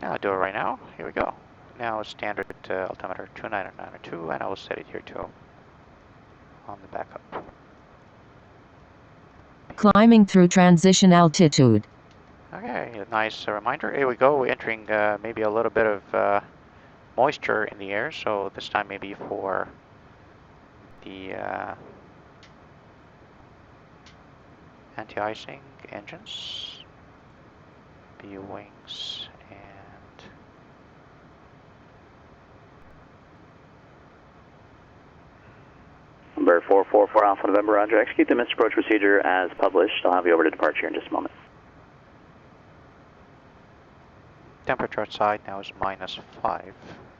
A: I'll do it right now. Here we go. Now standard altimeter 29902, and I will set it here too on the backup.
G: Climbing through transition altitude.
A: Okay, a nice reminder. Here we go. We're entering maybe a little bit of moisture in the air, so this time maybe for the anti-icing engines, B wings, and
C: 0444 Alpha November, Roger. Execute the missed approach procedure as published. I'll have you over to departure in just a moment.
A: Temperature outside now is -5,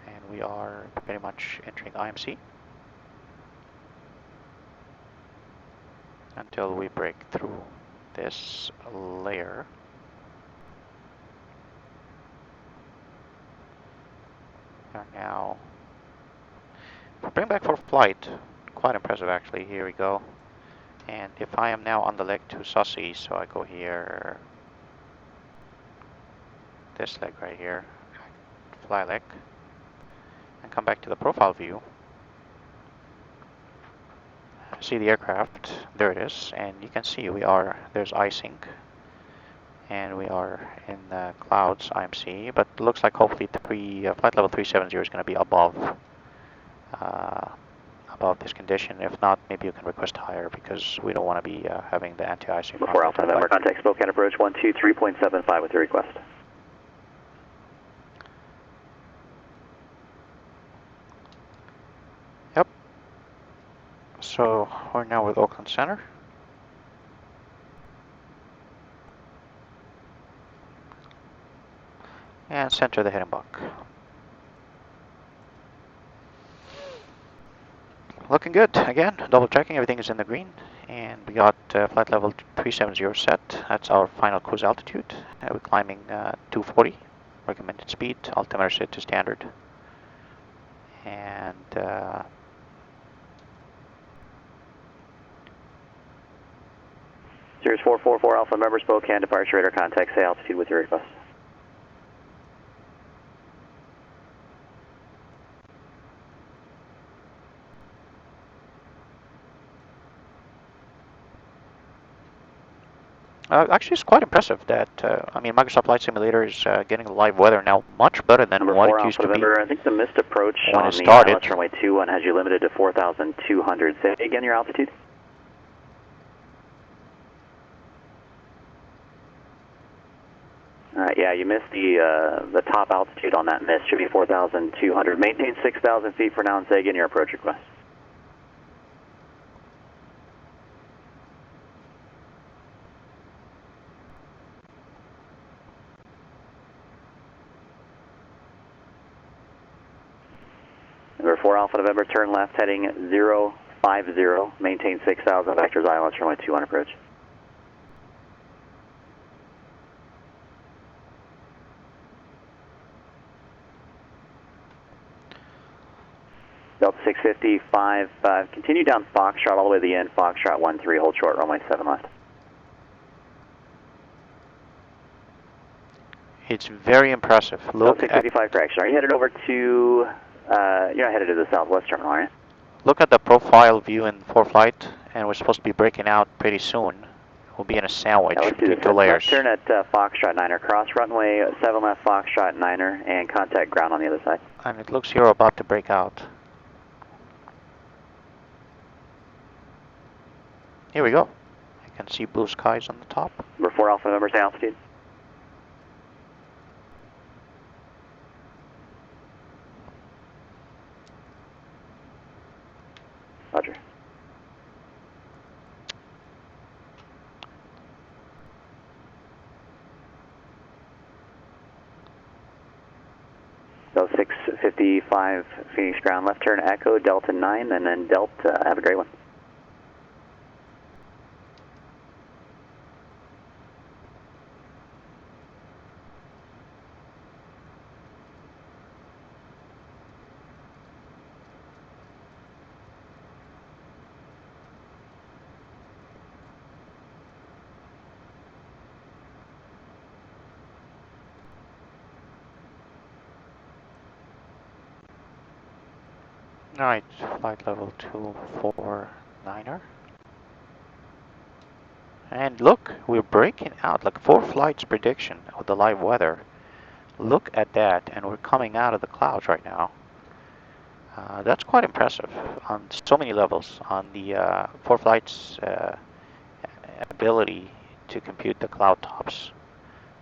A: and we are pretty much entering IMC until we break through this layer. And now, bring back for flight. Quite impressive, actually. Here we go. And if I am now on the leg to sussy, so I go here, this leg right here, fly leg, and come back to the profile view. See the aircraft, there it is, and you can see there's icing, and we are in the clouds IMC, but it looks like hopefully flight level 370 is going to be above this condition. If not, maybe you can request higher because we don't want to be having the anti-icing.
C: Before Alpha November, contact Spokane approach 123.75 with your request.
A: Yep. So we're now with Oakland Center. And center the heading block. Looking good. Again, double checking, everything is in the green. And we got flight level 370 set. That's our final cruise altitude. We're climbing 240, recommended speed, altimeter set to standard. And
C: Series 444 Alpha November, Spokane, departure radar contact, say altitude with your request.
A: actually, it's quite impressive that, Microsoft Flight Simulator is getting the live weather now much better than
C: Number
A: what
C: 4
A: it used
C: Alpha
A: to be.
C: November, I think the missed approach
A: when
C: on
A: it
C: the
A: started.
C: ILS runway 21 has you limited to 4,200. Say again your altitude. Alright, yeah, you missed the top altitude on that miss. Should be 4,200. Maintain 6,000 feet for now and say again your approach request. Number 4 Alpha November, turn left heading 050. Maintain 6,000 vectors ILS runway 21 approach. Delta 655, continue down Foxtrot all the way to the end, Foxtrot 13, hold short, runway 7 left.
A: It's very impressive. Look
C: Delta 655, correction. Are you headed over to, you're not headed to the southwest terminal, are you?
A: Look at the profile view in ForeFlight, and we're supposed to be breaking out pretty soon. We'll be in a sandwich between two layers.
C: Left turn at Foxtrot 9er, cross runway 7 left Foxtrot 9er, and contact ground on the other side.
A: And it looks you're about to break out. Here we go. I can see blue skies on the top.
C: Number 4 Alpha November, say altitude. Roger. Delta 655 Phoenix ground, left turn Echo, Delta 9, and then Delta. Have a great one.
A: Alright, flight level 249er. And look, we're breaking out, like 4 flights prediction of the live weather. Look at that, and we're coming out of the clouds right now. That's quite impressive on so many levels. On the ForeFlight's ability to compute the cloud tops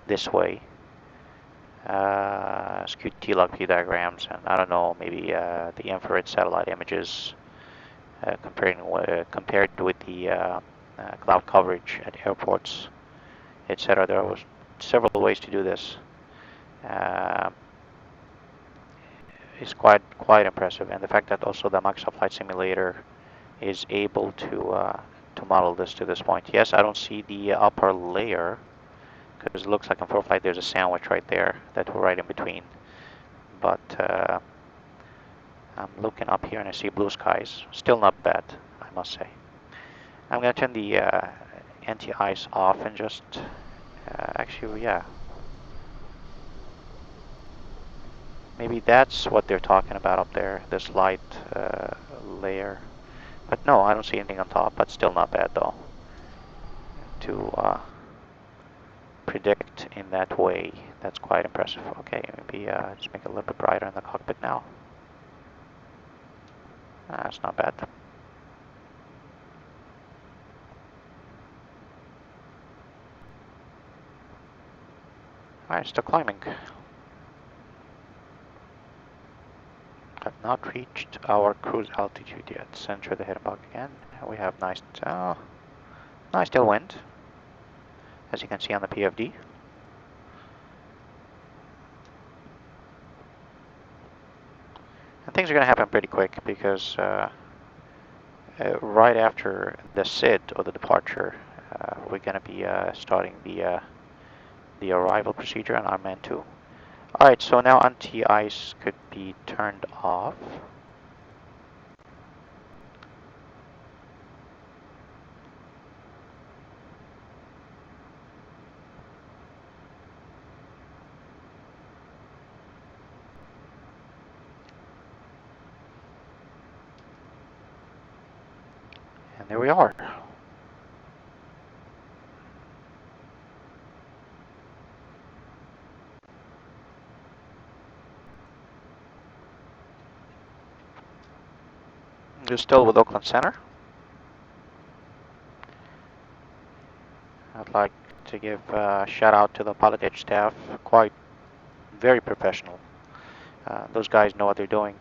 A: this way. Skewed T-log P diagrams, and I don't know, maybe the infrared satellite images, compared with the cloud coverage at airports, etc. There was several ways to do this. Is quite impressive, and the fact that also the Microsoft Flight Simulator is able to model this to this point. Yes, I don't see the upper layer because it looks like in full flight there's a sandwich right there that we're right in between. But I'm looking up here and I see blue skies. Still not bad, I must say. I'm gonna turn the anti-ice off and just actually, yeah. Maybe that's what they're talking about up there, this light layer. But no, I don't see anything on top, but still not bad though. To predict in that way, that's quite impressive. Okay, maybe just make it a little bit brighter in the cockpit now. That's not bad. Alright, still climbing. Have not reached our cruise altitude yet. Center the heading block again. We have nice tailwind, as you can see on the PFD. And things are going to happen pretty quick because right after the SID or the departure, we're going to be starting the arrival procedure on Armand 2. Alright, so now anti-ice could be turned off. And there we are. You're still with Oakland Center. I'd like to give a shout out to the Pilotedge staff. Very professional. Those guys know what they're doing.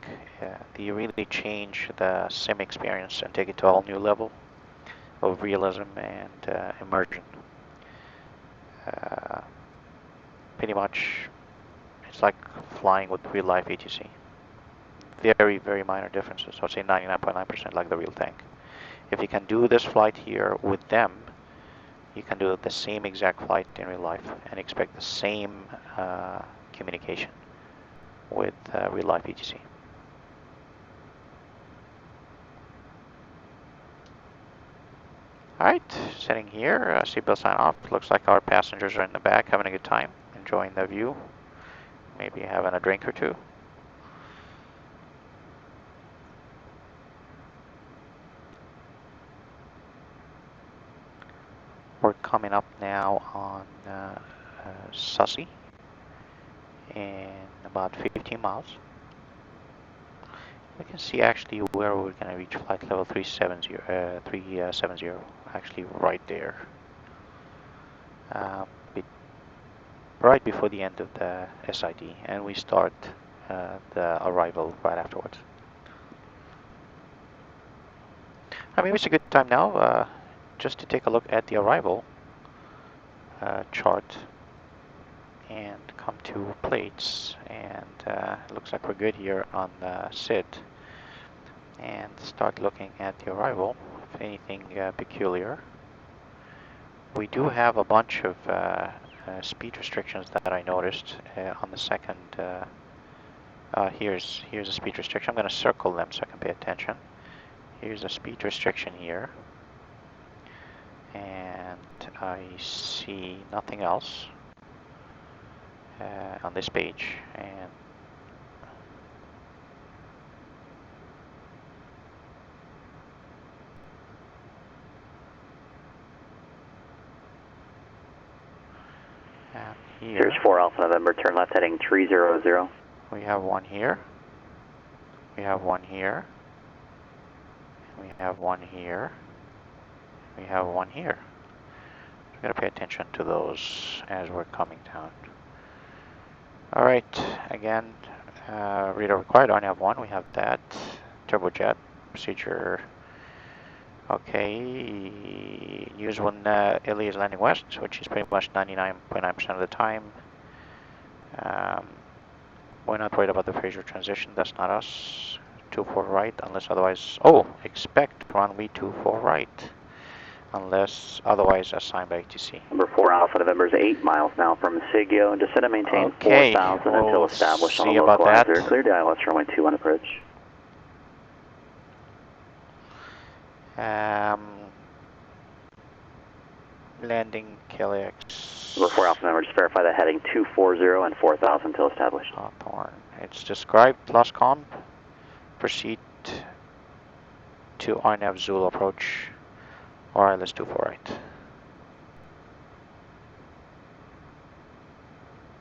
A: They really change the sim experience and take it to a whole new level of realism and immersion. Pretty much, it's like flying with real life ATC. Very, very minor differences. I'd say 99.9% like the real thing. If you can do this flight here with them, you can do the same exact flight in real life and expect the same communication with real life ATC. Alright, sitting here, seatbelt sign off. Looks like our passengers are in the back having a good time, enjoying the view, maybe having a drink or two. We're coming up now on Sussy in about 15 miles. We can see actually where we're going to reach flight level 370, actually right there. Right before the end of the SID, and we start the arrival right afterwards. I mean, it's a good time now just to take a look at the arrival chart and come to plates, and it looks like we're good here on the SID, and start looking at the arrival. If anything peculiar, we do have a bunch of speed restrictions that I noticed on the second. Here's a speed restriction. I'm going to circle them so I can pay attention. Here's a speed restriction here, and I see nothing else on this page. And here,
C: here's 4 Alpha November, turn left heading 300.
A: we have one here. We have one here. We have one here. We have one here. We've got to pay attention to those as we're coming down. Alright, again, radar required, only have one. We have that. Turbojet procedure Okay, news when Illy is landing west, which is pretty much 99.9% of the time. We're not worried about the Fraser transition, that's not us. 24 right, unless otherwise, expect runway 24 right, unless otherwise assigned by ATC.
C: Number 4 Alpha November is 8 miles now from Sigio, and descend and maintain
A: Okay,
C: 4,000 until
A: we'll
C: established on
A: see
C: a
A: about that.
C: localizer. Clear to ILS runway 21 approach.
A: Landing KLX.
C: Number 4 Alpha November, just verify that heading 240 and 4,000 until established.
A: Hawthorne. It's described plus con. Proceed to RNAV Zulu approach. Or let's do 4 right.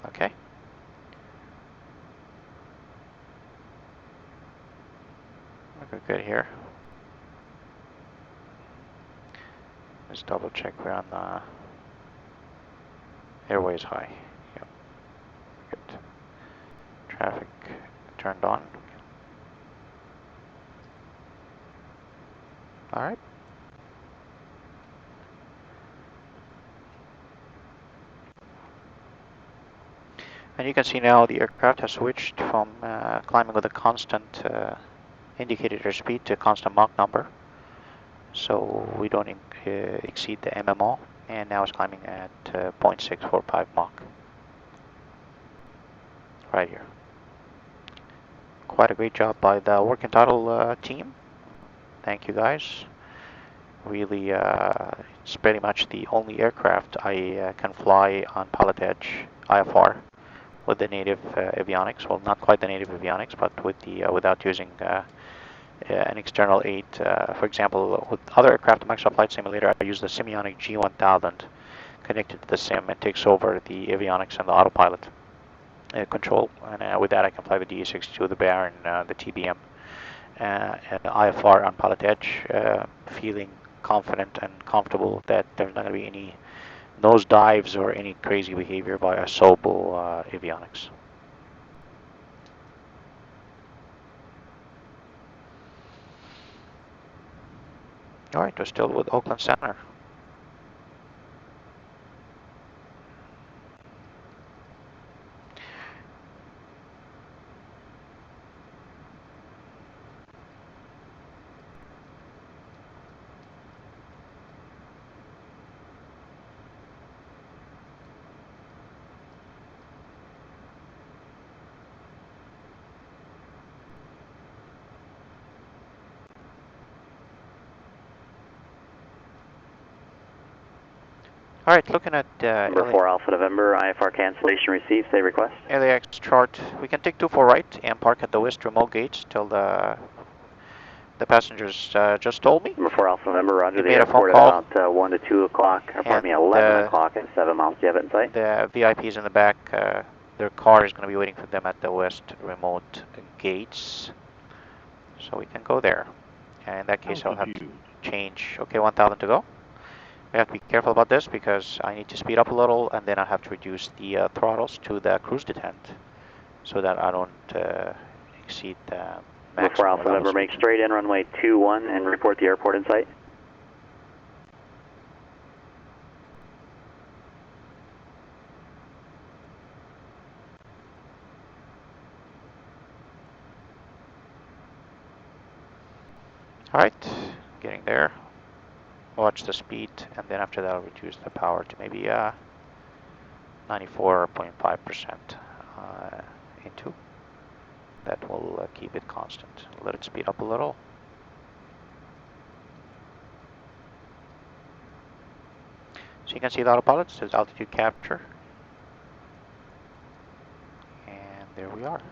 A: Okay. We're good here. Let's double check we're on the airway is high. Yep. Good. Traffic turned on. Alright. And you can see now the aircraft has switched from climbing with a constant indicated airspeed to a constant Mach number. So we don't exceed the MMO, and now it's climbing at 0.645 Mach. Right here. Quite a great job by the Working Title team. Thank you guys. Really, it's pretty much the only aircraft I can fly on Pilotedge IFR with the native avionics. Well, not quite the native avionics, but with the without using an external aid. For example, with other aircraft in Microsoft Flight Simulator, I use the Simeonic G1000 connected to the sim and takes over the avionics and the autopilot control. And with that, I can fly the DA62, the Baron, the TBM, and the IFR on Pilotedge, feeling confident and comfortable that there's not going to be any nose dives or any crazy behavior by a Sobo avionics. Alright, we're still with Oakland Center. Alright, looking at
C: Number 4 Alpha November, IFR cancellation received, say request.
A: LAX chart. We can take 24 right and park at the west remote gates till the passengers just told me.
C: Number 4 Alpha November, roger, the
A: made a phone
C: airport
A: call.
C: at about 1 to 2 o'clock, or pardon me, 11 o'clock and 7 miles. Do you have it in sight?
A: The VIPs in the back, their car is going to be waiting for them at the west remote gates. So we can go there. And in that case, I'll have to change. Okay, 1,000 to go. We have to be careful about this because I need to speed up a little, and then I have to reduce the throttles to the cruise detent so that I don't exceed the maximum.
C: For Alpha November, make straight in runway 21 and report the airport in sight.
A: Alright, getting there. Watch the speed, and then after that I'll reduce the power to maybe 94.5% into. That will keep it constant. Let it speed up a little. So you can see the autopilot says altitude capture. And there we are.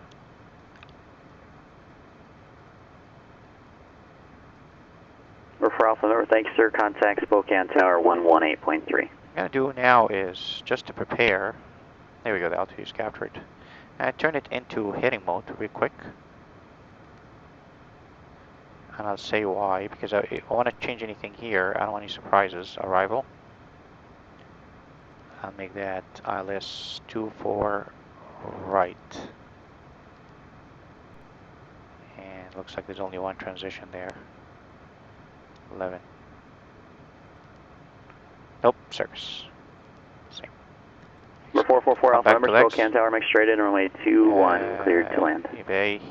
C: For Alpha November, thank you, sir. Contact Spokane Tower 118.3.
A: What I'm going to do now is just to prepare. There we go, the altitude is captured. And I turn it into heading mode real quick. And I'll say why, because if I want to change anything here, I don't want any surprises. Arrival. I'll make that ILS 24 right. And looks like there's only one transition there. 11. Nope, circus. Same.
C: Number 444
A: Come
C: Alpha
A: back
C: Number,
A: to legs.
C: Spokane Tower, make straight in, runway 21, cleared to land.
A: Bay,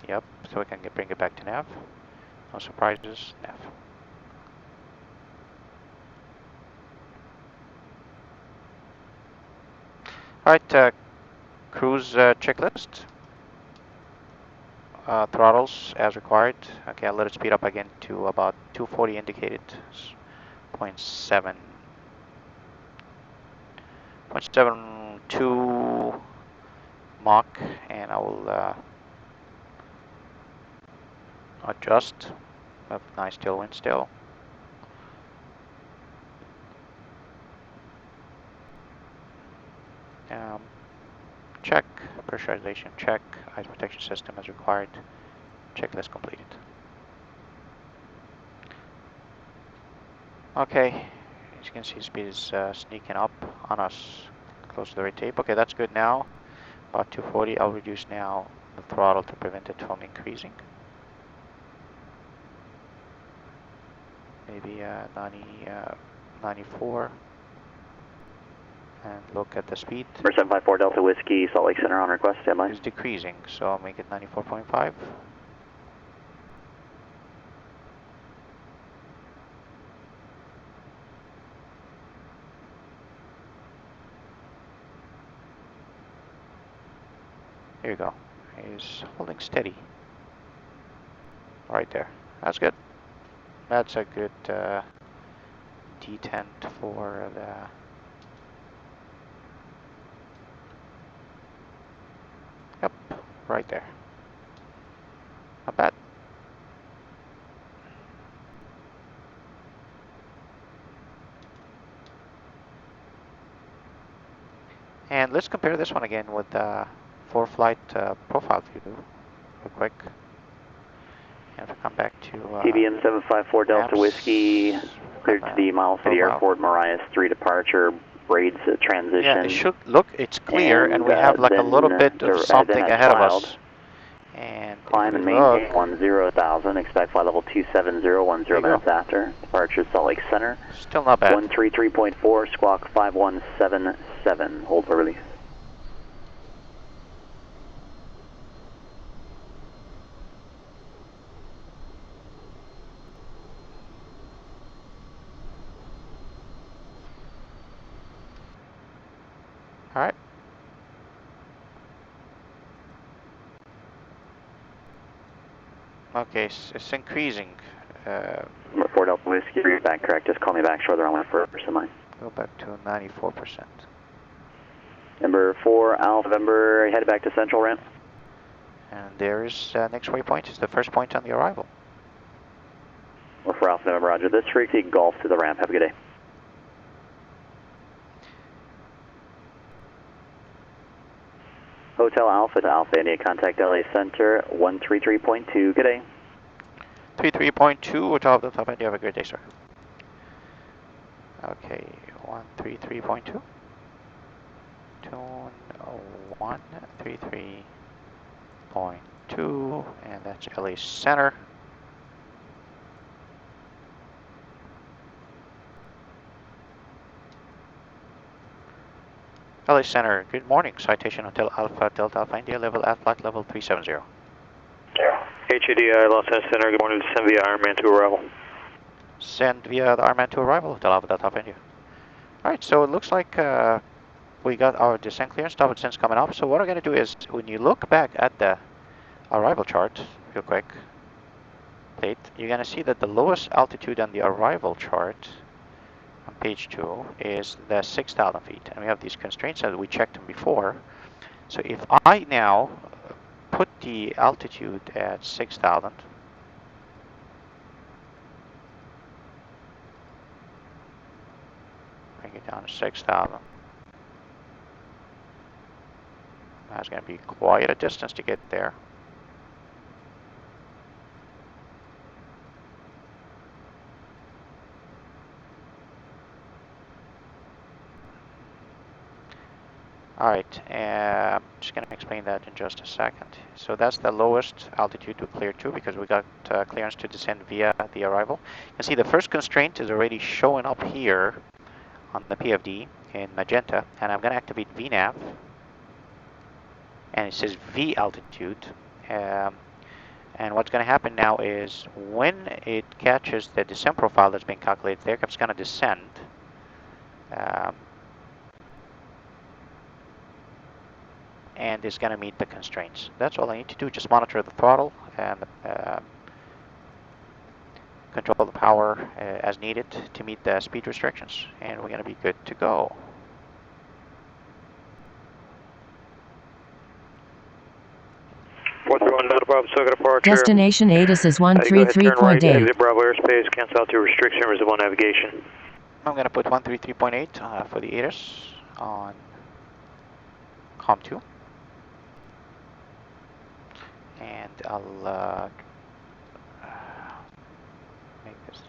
A: yep, so we can bring it back to nav. No surprises, nav. Alright, cruise checklist. Throttles as required. Okay, I'll let it speed up again to about 240 indicated. 0.72 Mach, and I will adjust. Have nice tailwind still. Check pressurization, check ice protection system as required. Checklist completed. Okay, as you can see, speed is sneaking up on us close to the red tape. Okay, that's good now. About 240. I'll reduce now the throttle to prevent it from increasing. Maybe 94. And look at the speed.
C: Number 754 Delta Whiskey, Salt Lake Center on request, standby.
A: It's decreasing, so I'll make it 94.5. Here you go. He's holding steady. Right there. That's good. That's a good detent for the... Yep, right there. Not bad. And let's compare this one again with the for-flight profile view real quick. And if we come back to...
C: TBM 754 Delta Whiskey, cleared to the Miles City Airport, Marias 3 departure, braids transition.
A: Yeah, it should look, it's clear, and we have like a little bit of something ahead of us. And
C: climb and maintain 10,000, expect flight level 270, 10 minutes after. Departure Salt Lake Center.
A: Still not bad.
C: 133.4, squawk 5177, hold for release.
A: All right. Okay, it's increasing.
C: Number 4 Delta Whiskey, read back correct. Just call me back shortly on my first of mine.
A: Go back to 94%.
C: Number 4 Alpha November, headed back to Central ramp.
A: And there is next waypoint. It's the first point on the arrival.
C: Number 4 Alpha November, roger. This frequency, golf to the ramp. Have a good day. Hotel Alpha to Alpha India, contact LA Center, 133.2. Good day.
A: 33.2, Hotel Alpha Delta India. Have a great day, sir. Okay, 133.2. Tune 133.2, and that's LA Center. LA Center, good morning. Citation Hotel Alpha Delta Alpha India, level at flight level 370.
F: HADI Los Angeles Center, good morning. Send via Ironman to arrival.
A: Send via the Ironman to arrival, Hotel Alpha Delta Alpha India. Alright, so it looks like we got our descent clearance, stop descent coming up. So what I'm going to do is, when you look back at the arrival chart, real quick, plate, you're going to see that the lowest altitude on the arrival chart on page 2 is the 6,000 feet. And we have these constraints that we checked them before. So if I now put the altitude at 6,000, bring it down to 6,000. That's going to be quite a distance to get there. Alright, I'm just going to explain that in just a second. So that's the lowest altitude to clear to, because we got clearance to descend via the arrival. You can see the first constraint is already showing up here on the PFD in magenta, and I'm going to activate VNAV, and it says V altitude. And what's going to happen now is when it catches the descent profile that's been calculated, the aircraft's going to descend. And is going to meet the constraints. That's all I need to do. Just monitor the throttle and control the power as needed to meet the speed restrictions, and we're going to be good to go.
G: Destination ATIS is 133.8.
F: Exit Bravo airspace, cancel out to restriction, reservoir navigation.
A: I'm going to put 133.8 for the ATIS on COM 2. And I'll make this.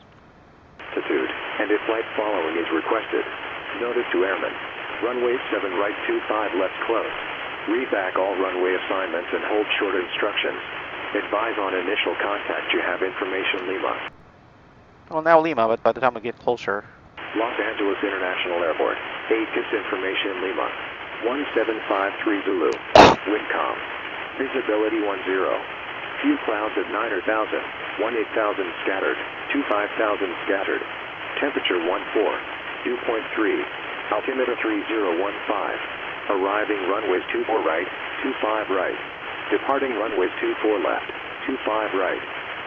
B: Altitude, and if flight following is requested. Notice to airmen. Runway 7 right 25 left close. Read back all runway assignments and hold short instructions. Advise on initial contact you have information Lima.
A: Well, now Lima, but by the time we get closer.
B: Los Angeles International Airport. ATIS information Lima. 1753 Zulu. Windcom. Visibility 10. Few clouds at 9,000. 18,000 scattered. 25,000 scattered. Temperature 14. Dew point 3. Altimeter 3015. Arriving runways 24 right. 25 right. Departing runways 24 left. 25 right.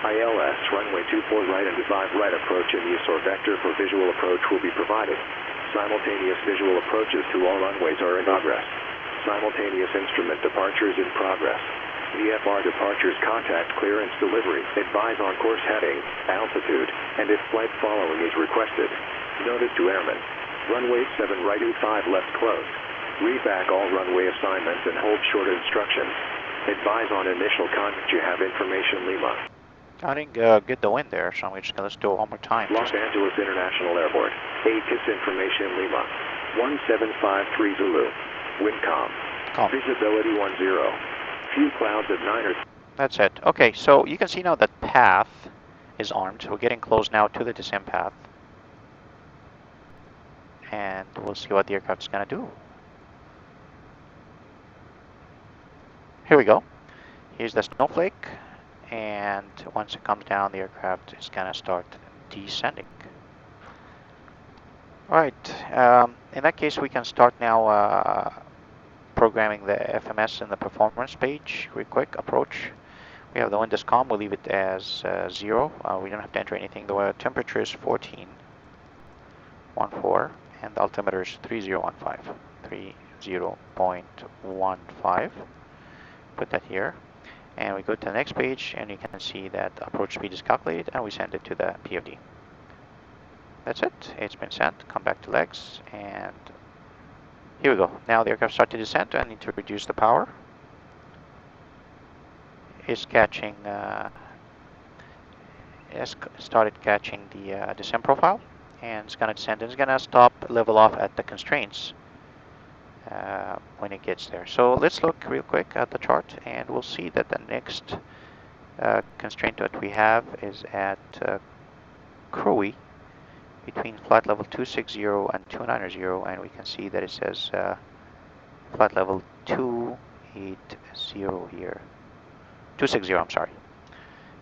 B: ILS runway 24 right and 25 right approach in use or vector for visual approach will be provided. Simultaneous visual approaches to all runways are in progress. Simultaneous instrument departures in progress. VFR departures contact clearance delivery. Advise on course heading, altitude, and if flight following is requested. Notice to airmen. Runway 7 right 25 left closed. Read back all runway assignments and hold short instructions. Advise on initial contact you have information Lima.
A: I didn't get the wind there, so we're just going to do it one more time.
B: Los Angeles International Airport. ATIS information Lima. 1753 Zulu. Windcom. Visibility 10. Few clouds at 9 or...
A: That's it. Okay, so you can see now that path is armed. We're getting close now to the descent path. And we'll see what the aircraft is going to do. Here we go. Here's the snowflake. And once it comes down, the aircraft is going to start descending. Alright, in that case we can start now programming the FMS in the performance page. Real quick, approach. We have the wind is calm, we'll leave it as 0. We don't have to enter anything. The temperature is 14, and the altimeter is 3015. Put that here. And we go to the next page, and you can see that approach speed is calculated, and we send it to the PFD. That's it. It's been sent. Come back to legs, and here we go. Now the aircraft started to descend. I need to reduce the power. It's catching. It's started catching the descent profile, and it's going to descend. And it's going to stop, level off at the constraints when it gets there. So let's look real quick at the chart, and we'll see that the next constraint that we have is at Crowe between flight level 260 and 290, and we can see that it says flight level 280 here. 260, I'm sorry.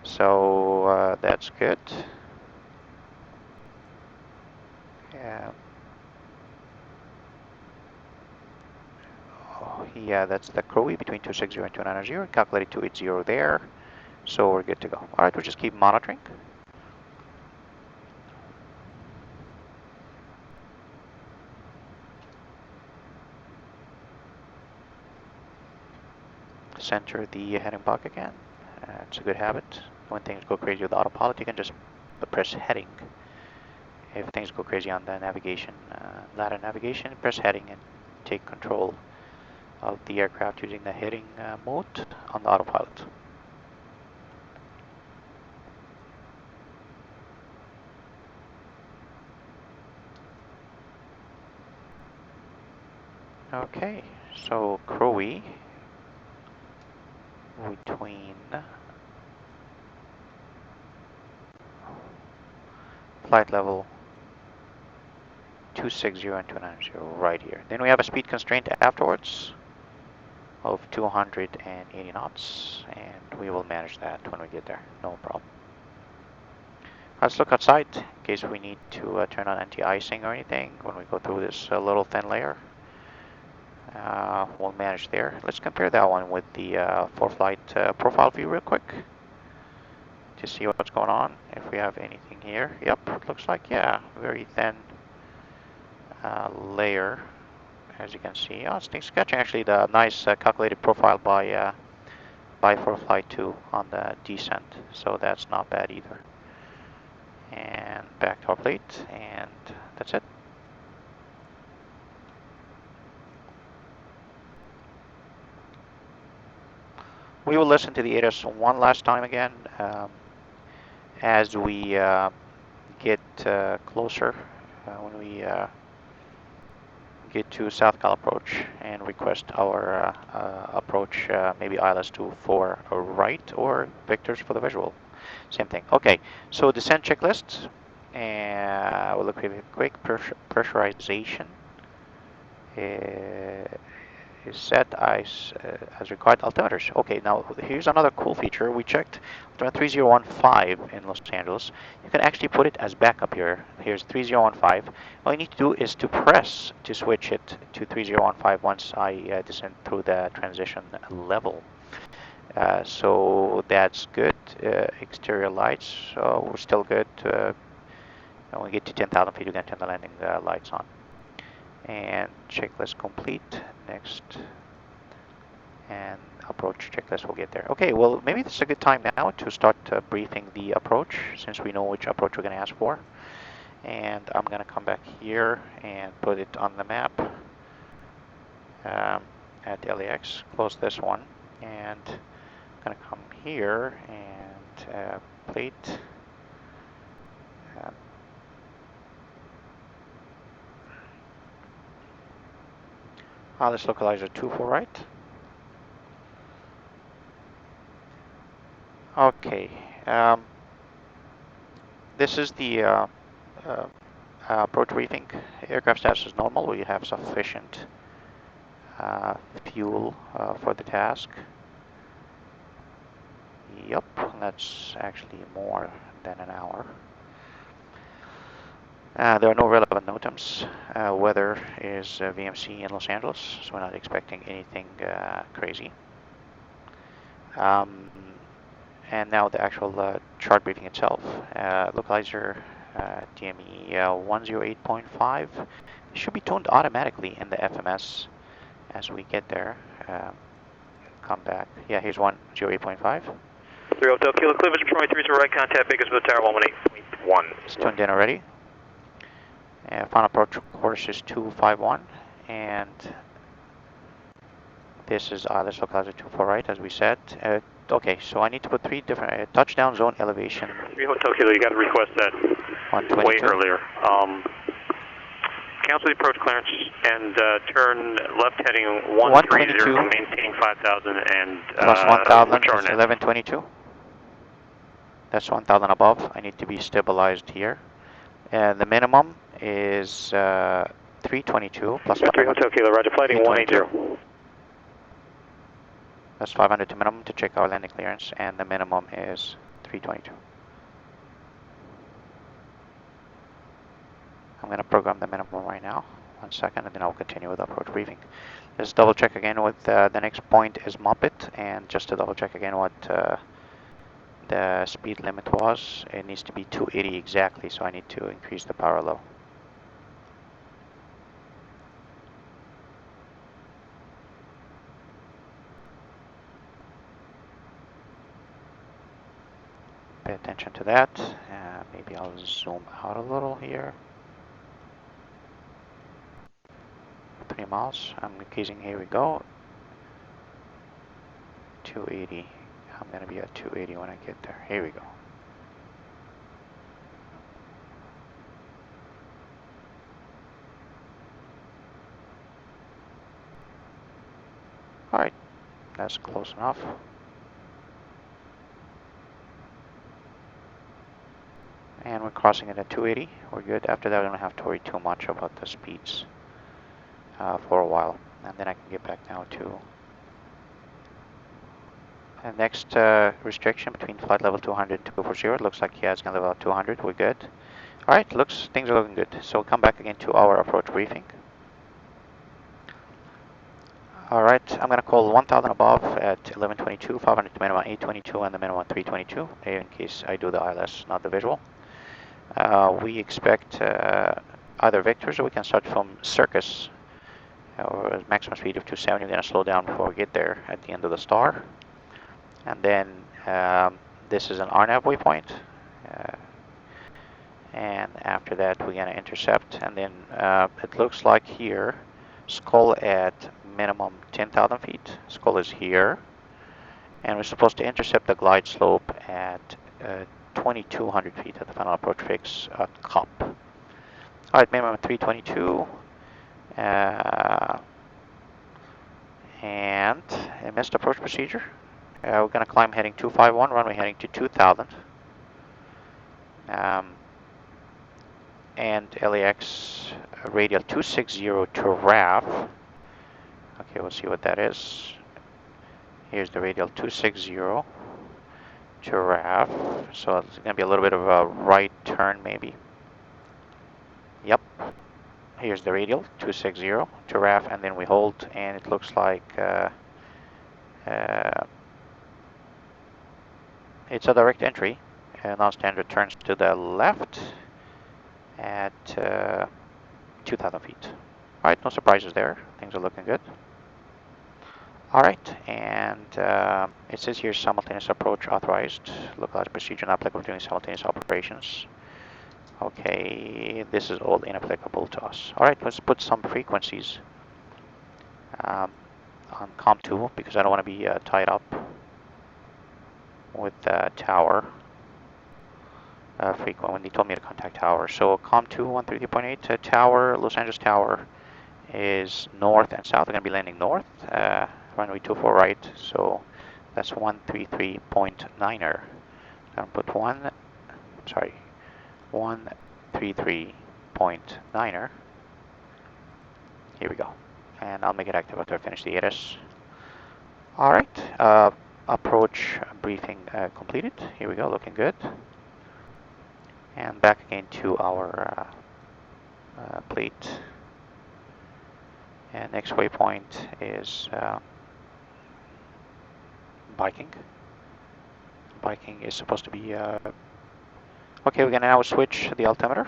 A: So that's good. Yeah, that's the Crowe between 260 and 290. Calculated 280 there. So we're good to go. Alright, we'll just keep monitoring. Center the heading block again. It's a good habit. When things go crazy with Autopilot, you can just press heading. If things go crazy on the navigation, ladder navigation, press heading and take control of the aircraft using the heading mode on the Autopilot. Okay, so Crowe between flight level 260 and 290 right here. Then we have a speed constraint afterwards of 280 knots, and we will manage that when we get there, no problem. Let's look outside in case we need to turn on anti-icing or anything when we go through this little thin layer. We'll manage there. Let's compare that one with the for-flight profile view real quick to see what's going on. If we have anything here, yep, it looks like, yeah, very thin layer, as you can see. Oh, it's sketching actually the nice calculated profile by for-flight 2 on the descent, so that's not bad either. And back to our plate, and that's it. We will listen to the ADAS one last time again as we get closer, when we get to South Cal approach and request our approach, maybe ILS2 for a right or Victors for the visual. Same thing. Okay, so descent checklist, and we'll look at quick pressurization. Is set as required altimeters. Okay, now here's another cool feature. We checked 3015 in Los Angeles. You can actually put it as backup here. Here's 3015. All you need to do is to press to switch it to 3015 once I descend through the transition level. So that's good. Exterior lights, we're still good. When we get to 10,000 feet, you can turn the landing lights on. And checklist complete. Next. And approach checklist will get there. Okay, well, maybe this is a good time now to start briefing the approach, since we know which approach we're going to ask for. And I'm going to come back here and put it on the map at LAX. Close this one. And I'm going to come here and plate. This localizer 2 for right. Okay. This is the approach briefing. Aircraft status is normal. We have sufficient fuel for the task. Yep, that's actually more than an hour. There are no relevant NOTAMs. Weather is VMC in Los Angeles, so we're not expecting anything crazy. And now the actual chart briefing itself. Localizer DME 108.5. It should be tuned automatically in the FMS as we get there. Come back. Yeah, here's 108.5.
F: 3 Hotel Kilo Cleavage, Detroit 30 right, contact Vegas with Tower 118.1.
A: It's tuned in already. Final approach course is 251, and this is ILS localizer 2 right, as we said. Okay, so I need to put 3 different touchdown zone elevation.
F: 3 Hotel Kilo, you got to request that
A: 122.
F: way earlier. Cancel the approach clearance and turn left heading 130, maintain 5,000 and
A: plus 1,000 is 1122. That's 1,000 above. I need to be stabilized here. And the minimum is 322 plus
F: 3 Hotel Kilo, roger, flighting 180.
A: That's 500 to minimum to check our landing clearance, and the minimum is 322. I'm going to program the minimum right now. 1 second, and then I'll continue with approach briefing. Let's double check again with the next point is Muppet, and just to double check again what the speed limit was. It needs to be 280 exactly, so I need to increase the power level. Pay attention to that. Maybe I'll zoom out a little here. 3 miles. I'm increasing. Here we go. 280. I'm going to be at 280 when I get there. Here we go. Alright, that's close enough. And we're crossing it at 280. We're good. After that, I don't have to worry too much about the speeds for a while. And then I can get back now to the next restriction between flight level 200 and 240. Looks like, yeah, it's going to level out 200. We're good. All right, things are looking good. So we'll come back again to our approach briefing. All right, I'm going to call 1000 above at 1122, 500 to minimum 822, and the minimum 322, in case I do the ILS, not the visual. We expect either vectors, or we can start from circus, or maximum speed of 270. We're going to slow down before we get there at the end of the star. And then this is an RNAV waypoint. And after that, we're going to intercept. And then it looks like here, skull at minimum 10,000 feet. Skull is here. And we're supposed to intercept the glide slope at 2,200 feet at the final approach fix at Cobb. All right, minimum 322. And a missed approach procedure. We're going to climb heading 251, runway heading to 2000. And LAX radial 260 to RAF. Okay, we'll see what that is. Here's the radial 260 to RAF. So it's going to be a little bit of a right turn maybe. Yep. Here's the radial 260 to RAF, and then we hold, and it looks like it's a direct entry. Non-standard turns to the left at 2,000 feet. All right, no surprises there. Things are looking good. All right, and it says here simultaneous approach authorized. Localizer procedure not applicable during simultaneous operations. Okay, this is all inapplicable to us. All right, let's put some frequencies on COM2 because I don't want to be tied up with the tower. Frequent when they told me to contact tower. So COM2 133.8 tower, Los Angeles tower is north and south. We're going to be landing north, runway 24 right. So that's 133.9er. I'm going to put 133.9er. Here we go. And I'll make it active after I finish the ATIS. All right. Approach briefing completed. Here we go. Looking good. And back again to our plate. And next waypoint is biking. Biking is supposed to be... okay, we're going to now switch the altimeter.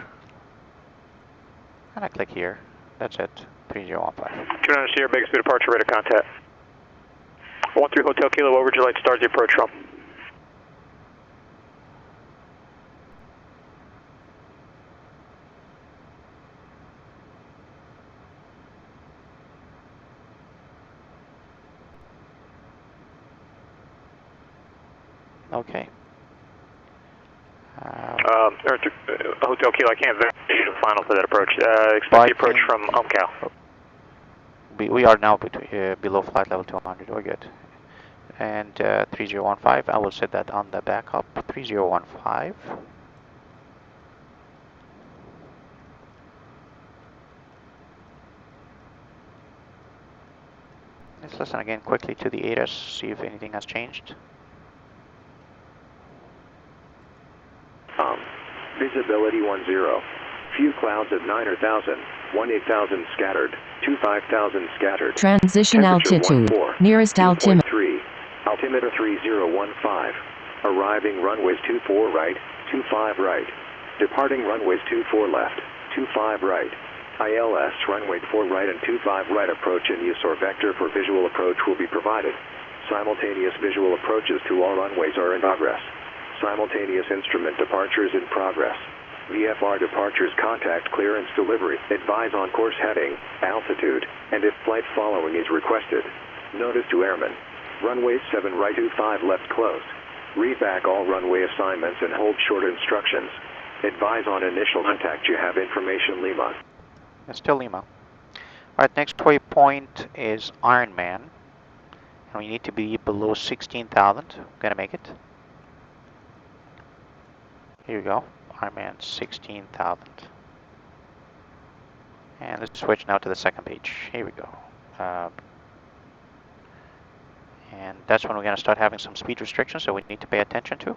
A: And I click here. That's it. 3015.
F: 290 Sierra, make a speed departure, rate of contact. 13 Hotel Kilo, what would you like to start the approach from?
A: Okay.
F: Hotel Kilo, I can't verify the final for that approach. Expect the approach from UMCAL.
A: We are now below flight level 200. We're good. And 3015, I will set that on the backup. 3015. Let's listen again quickly to the ATIS, see if anything has changed.
B: Visibility 10. Few clouds at 9,000, 18,000 scattered, 25,000 scattered.
G: Transition altitude. Nearest altimeter.
B: 3. Altimeter 3015. Arriving runways 24 right, 25 right. Departing runways 24 left, 25 right. ILS runway 4 right and 25 right approach in use or vector for visual approach will be provided. Simultaneous visual approaches to all runways are in progress. Simultaneous instrument departures in progress. VFR departures contact clearance delivery. Advise on course heading, altitude, and if flight following is requested. Notice to airmen. Runway 7 right 25 left closed. Read back all runway assignments and hold short instructions. Advise on initial contact you have information Lima.
A: That's still Lima. Alright, next waypoint is Ironman. And we need to be below 16,000. We're gonna make it. Here we go. Ironman 16,000. And let's switch now to the second page. Here we go. And that's when we're going to start having some speed restrictions, so we need to pay attention to.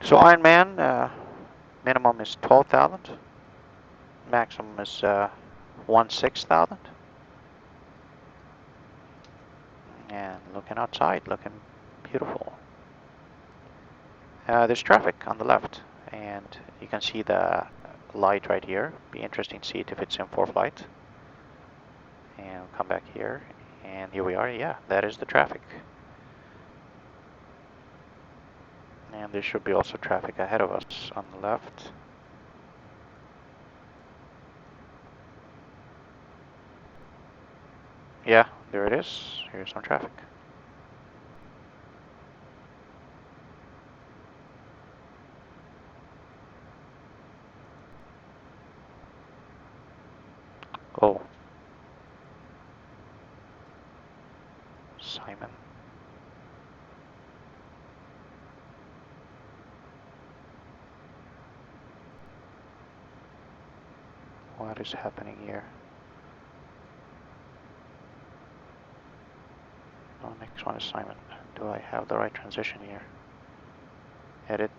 A: So Ironman, minimum is 12,000. Maximum is 16,000. And looking outside, looking beautiful. There's traffic on the left, and you can see the light right here. Be interesting to see it if it's in for flight. And we'll come back here, and here we are. Yeah, that is the traffic. And there should be also traffic ahead of us on the left. Yeah, there it is. Here's some traffic. Oh. Simon. What is happening here? Oh, next one is Simon. Do I have the right transition here? Edit.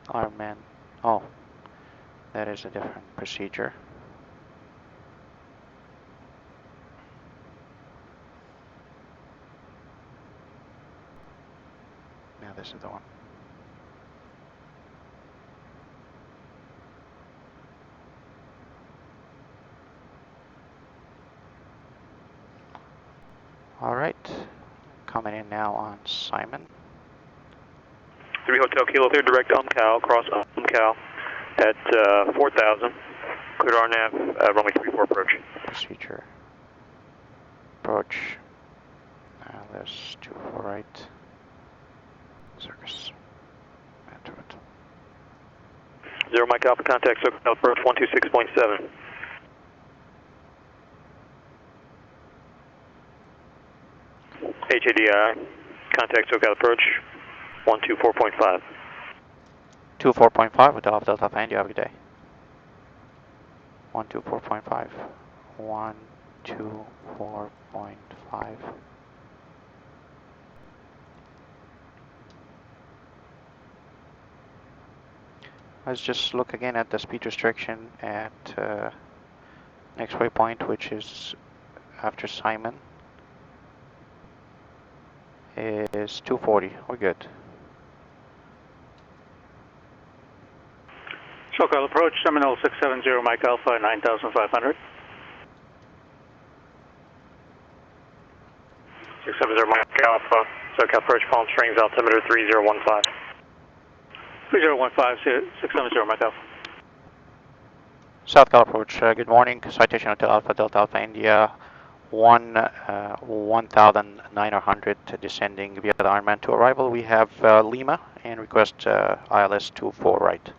A: Ironman. Oh, that is a different procedure. Now this is the one. All right, coming in now on Simon.
F: 3 Hotel Kilo, clear direct Cal, cross Cal at 4,000. Clear RNAV, runway 34 approach.
A: Procedure. Approach. There's 24 right. Circus. Enter it.
F: 0 Mike Alpha, contact SoCal approach 126.7. HADI, contact SoCal approach 124.5.
A: 24.5 with Alpha Delta Fan. You have a good day. 124.5. 124.5. Let's just look again at the speed restriction at next waypoint, which is after Simon, is 240. We're good.
H: SoCal approach, Seminole 670 Mike Alpha, 9,500.
F: 670 Mike Alpha, SoCal approach, Palm Springs, altimeter 3015.
H: 3015, 670 Mike Alpha.
A: South Cal approach, good morning. Citation Hotel Alpha Delta Alpha India, 1,900 descending via the Ironman to arrival. We have Lima and request ILS 24 right.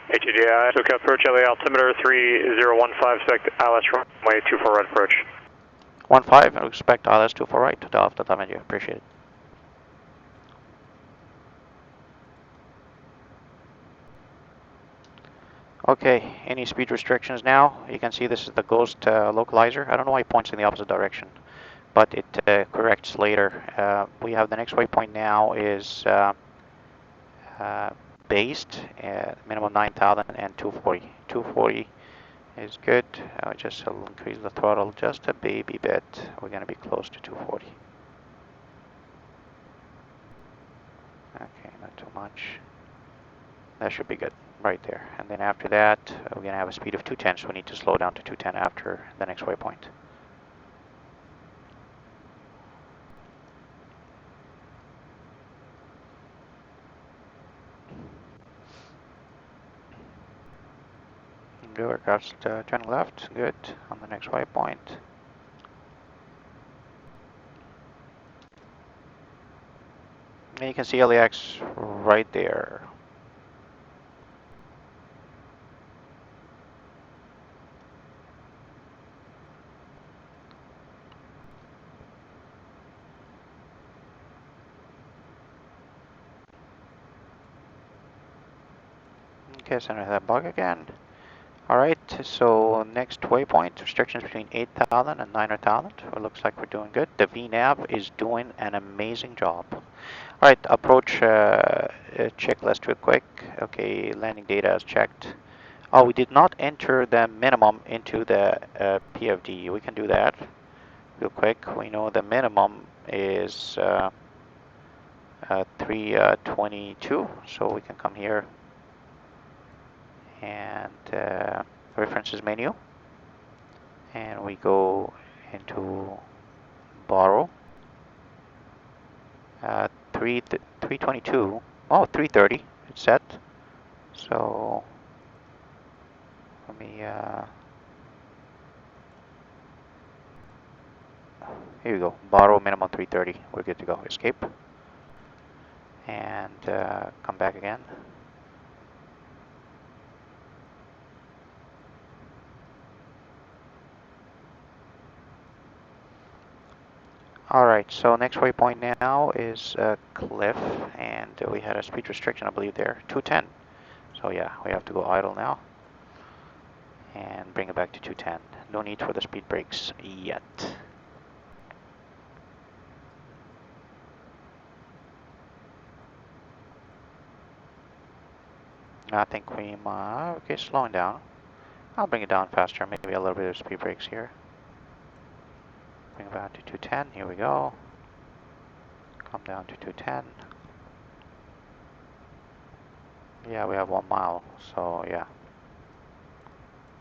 F: HADI, SoCal approach, LA altimeter 3015, expect ILS runway 24 right approach.
A: 15, I expect ILS 24 right to Delta Delta India. Appreciate it. Okay, any speed restrictions now? You can see this is the ghost localizer. I don't know why it points in the opposite direction, but it corrects later. We have the next waypoint now is based at minimum 9,000 and 240. 240 is good. Just will increase the throttle just a baby bit. We're going to be close to 240. Okay, not too much. That should be good right there. And then after that, we're going to have a speed of 210, so we need to slow down to 210 after the next waypoint. The aircraft's turning left. Good. On the next waypoint. And you can see LAX right there. Okay, center that bug again. Alright, so next waypoint, restrictions between 8,000 and 9,000. It looks like we're doing good. The VNAV is doing an amazing job. Alright, approach checklist real quick. Okay, landing data is checked. Oh, we did not enter the minimum into the PFD. We can do that real quick. We know the minimum is 322, so we can come here and references menu, and we go into borrow 322. Oh, 330 it's set. So let me here we go, borrow minimum 330. We're good to go. Escape and come back again. Alright, so next waypoint now is Cliff, and we had a speed restriction, I believe, there, 210. So yeah, we have to go idle now and bring it back to 210. No need for the speed brakes yet. I think we might, okay, slowing down. I'll bring it down faster, maybe a little bit of speed brakes here. Bring it back to 210, here we go. Come down to 210. Yeah, we have 1 mile, so yeah.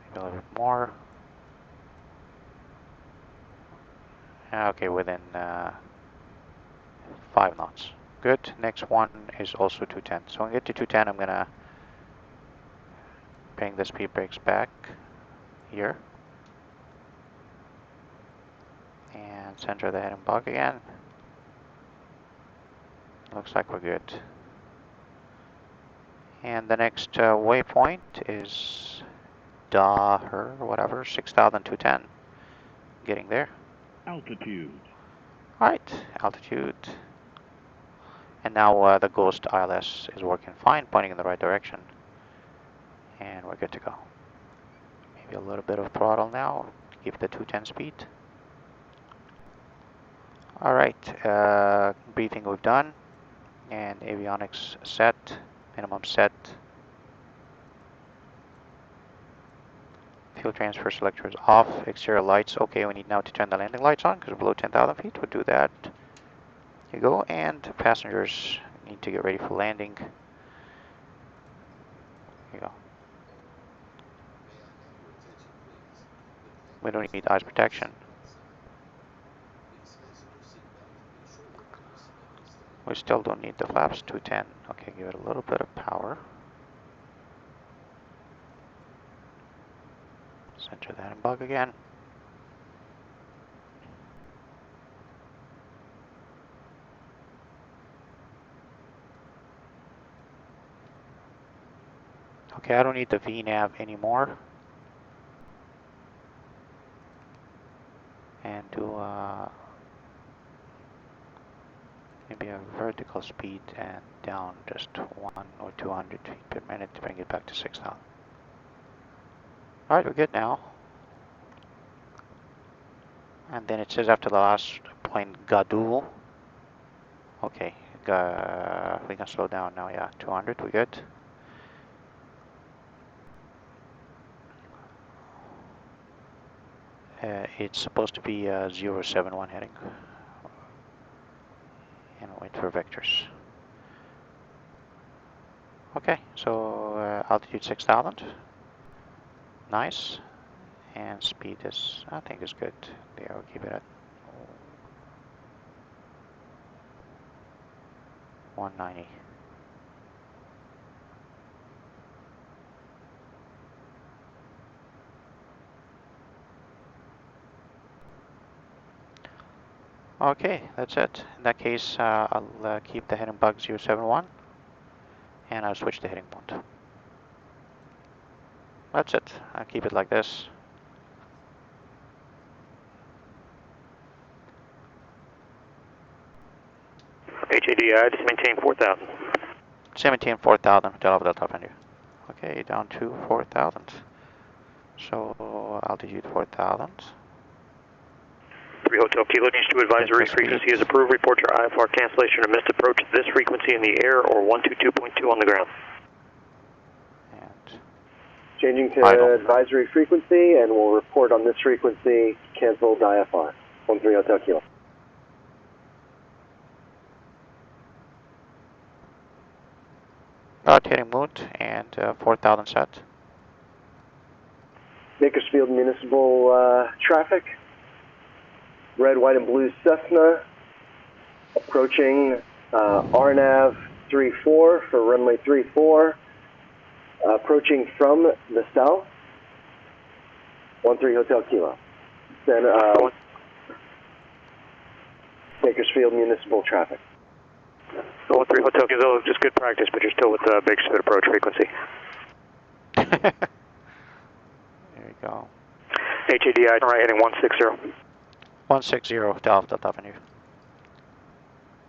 A: Maybe a little bit more. Okay, within 5 knots. Good. Next one is also 210. So when we get to 210, I'm gonna bring the speed brakes back here and center the head and bug again. Looks like we're good. And the next waypoint is Daher, whatever, 6,210. Getting there.
I: Altitude.
A: Alright, altitude. And now the Ghost ILS is working fine, pointing in the right direction. And we're good to go. Maybe a little bit of throttle now, give the 210 speed. Alright, briefing we've done. And avionics set, minimum set. Fuel transfer selector is off, exterior lights. Okay, we need now to turn the landing lights on because we're below 10,000 feet. We'll do that. Here you go, and passengers need to get ready for landing. Here you go. We don't need eyes protection. We still don't need the flaps, 210. Okay, give it a little bit of power. Center that and bug again. Okay, I don't need the VNAV anymore. And do maybe a vertical speed and down just 1 or 200 feet per minute to bring it back to 6,000. Alright, we're good now. And then it says after the last point, Gadul. Okay, we can slow down now, yeah, 200, we good. It's supposed to be 071 heading. And wait for vectors. Okay, so altitude 6,000. Nice. And speed is, I think is good. Yeah, we'll keep it at 190. Okay, that's it. In that case, I'll keep the heading bug 071 and I'll switch the heading mode. That's it. I'll keep it like this.
F: HADI, just maintain 4,000.
A: 17 4,000 Delta Delta Venue. Okay, down to 4,000. So altitude 4,000.
F: 3 Hotel Kilo needs to advisory frequency is approved. Report your IFR cancellation or missed approach to this frequency in the air or 122.2 on the ground.
A: And
I: changing to
A: idle.
I: advisory frequency, and we'll report on this frequency, canceled IFR. 13 Hotel Kilo.
A: Rotating mode and 4,000 set.
I: Bakersfield Municipal traffic. Red, white, and blue Cessna approaching RNAV 34 for runway 34. Approaching from the south. 13 Hotel Kilo. Then Bakersfield Municipal traffic.
F: 13 Hotel Kilo, just good practice, but you're still with Bakersfield approach frequency.
A: There we go.
F: HADI, right heading 160.
A: 160 Delta Avenue.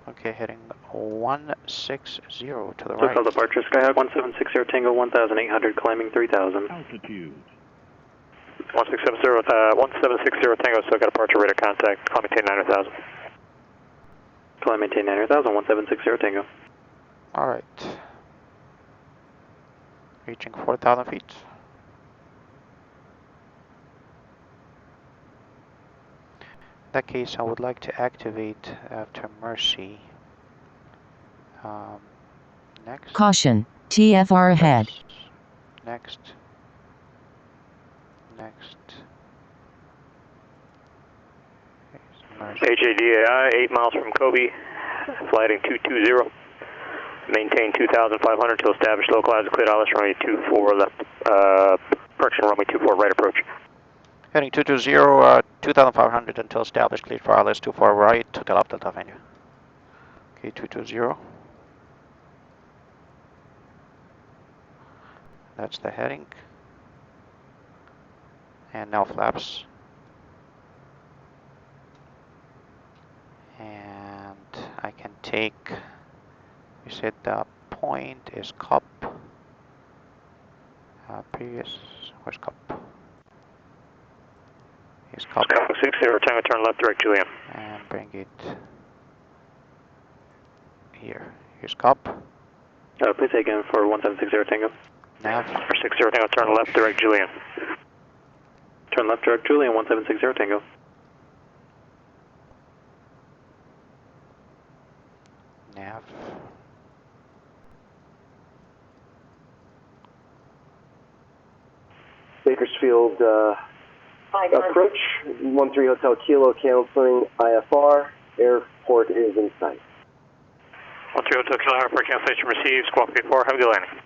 A: Okay, heading 160 to the right.
C: Total departure, Skyhawk 1760 Tango 1800, climbing 3000.
J: Altitude.
F: 1760 Tango, so got departure radar contact, climb maintain 900,000.
C: Climb maintain 900,000, 1760 Tango.
A: Alright. Reaching 4,000 feet. In that case, I would like to activate after Mercy. Next.
G: Caution, TFR ahead.
A: Next. Next.
F: HADI, 8 miles from Kobe, flighting 220. Maintain 2,500 till established localizer cleared ILS runway 24 left, correction runway 24 right approach.
A: Heading 220, 2,500 until established, cleared for ILS 24 right, Hotel up Delta Venue. Okay, 220. That's the heading. And now flaps. And I can take, we said the point is Cobb. Previous, where's Cobb? Here's Cobb.
F: 60, Tango, turn left, direct Julian.
A: And bring it here. Here's Cobb.
C: Please take in for 1760 Tango.
A: Nav.
F: 60 Tango, turn left, direct Julian.
C: Turn left, direct Julian, 1760 Tango.
A: Nav.
I: Bakersfield approach, 13 Hotel Kilo, canceling IFR. Airport is in sight.
F: 13 Hotel Kilo, airport cancellation received, squawk 84, have a good landing.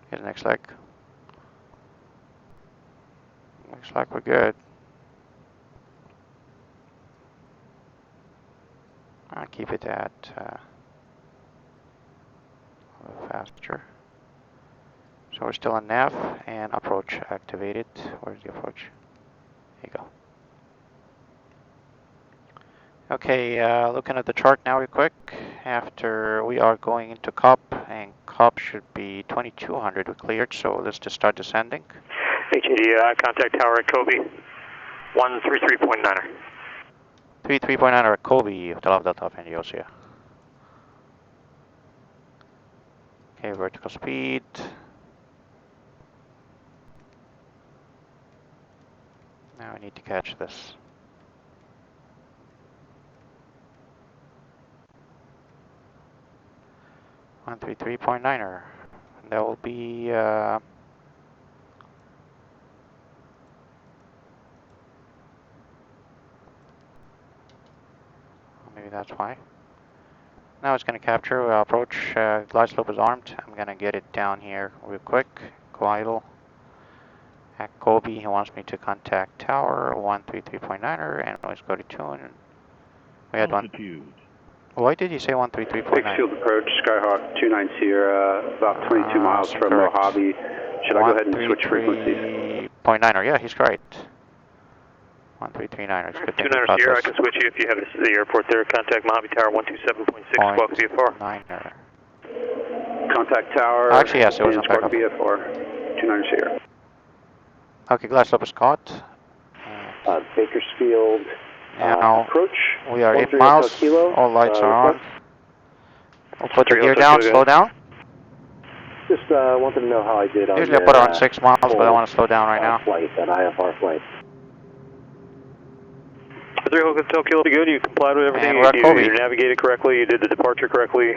A: Get the next leg. Looks like we're good. I'll keep it at a little faster. So we're still on nav and approach activated. Where's the approach? There you go. Okay, looking at the chart now real quick. After we are going into Cobb, and Cobb should be 2200 we cleared, so let's just start descending.
F: HADI, contact tower at Kobe, 133.9er.
A: 33.9 at Kobe, Hotel Delta and Yosia. Okay, vertical speed. Now we need to catch this. One 133.9er. That will be maybe that's why. Now it's going to capture, approach, glide slope is armed. I'm going to get it down here real quick. Go idle. At Kobe, he wants me to contact tower 133.9er and let's go to tune. We had one. Why did you say 133.9?
J: Fixed field approach, Skyhawk 29 Sierra, about 22 miles from
A: correct.
J: Mojave. Should I go ahead and switch frequencies?
A: 133.9er, yeah, he's correct. 133.9er, it's good thing
F: 29 Sierra, I can switch you if you have the airport there. Contact Mojave Tower 127.6, Squawk VFR.
A: 9er.
J: Contact Tower.
A: Actually, yes, it was on
J: Squawk
A: backup.
J: VFR, 29 Sierra.
A: Okay, glass up is caught.
I: Bakersfield.
A: Now,
I: approach.
A: we are 8
I: 13
A: miles,
I: Kilo.
A: all lights are on.
I: Request.
A: We'll put the gear down, slow down.
I: Just wanted to know how I did on
A: Usually I put it on 6 miles, but I want to slow down right now.
I: Flight, that IFR flight.
F: 3 Hotel Kilo, good. You complied with everything. You navigated correctly. You did the departure correctly.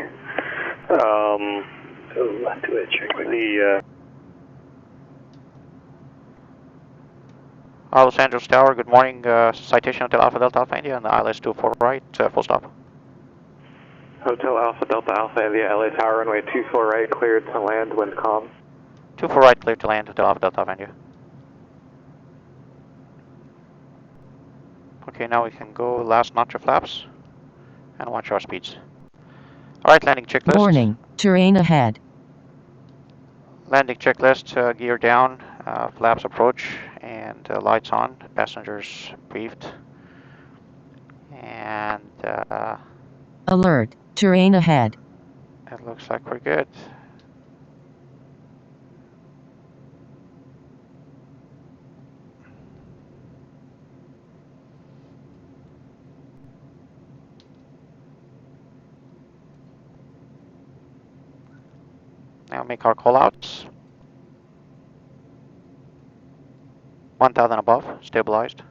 A: Los Angeles Tower, good morning. Citation Hotel Alpha Delta Alpha India and the ILS 24 right, full stop.
E: Hotel Alpha Delta Alpha India, LA Tower, runway 24 right, cleared to land, wind calm.
A: 24 right, cleared to land, Hotel Alpha Delta Alpha India. Okay, now we can go last notch of flaps and watch our speeds. Alright, landing checklist.
G: Warning, terrain ahead.
A: Landing checklist, gear down, flaps approach, and lights on, passengers briefed. And
G: Alert, terrain ahead.
A: it looks like we're good. Now make our callouts. 1,000 above, stabilized.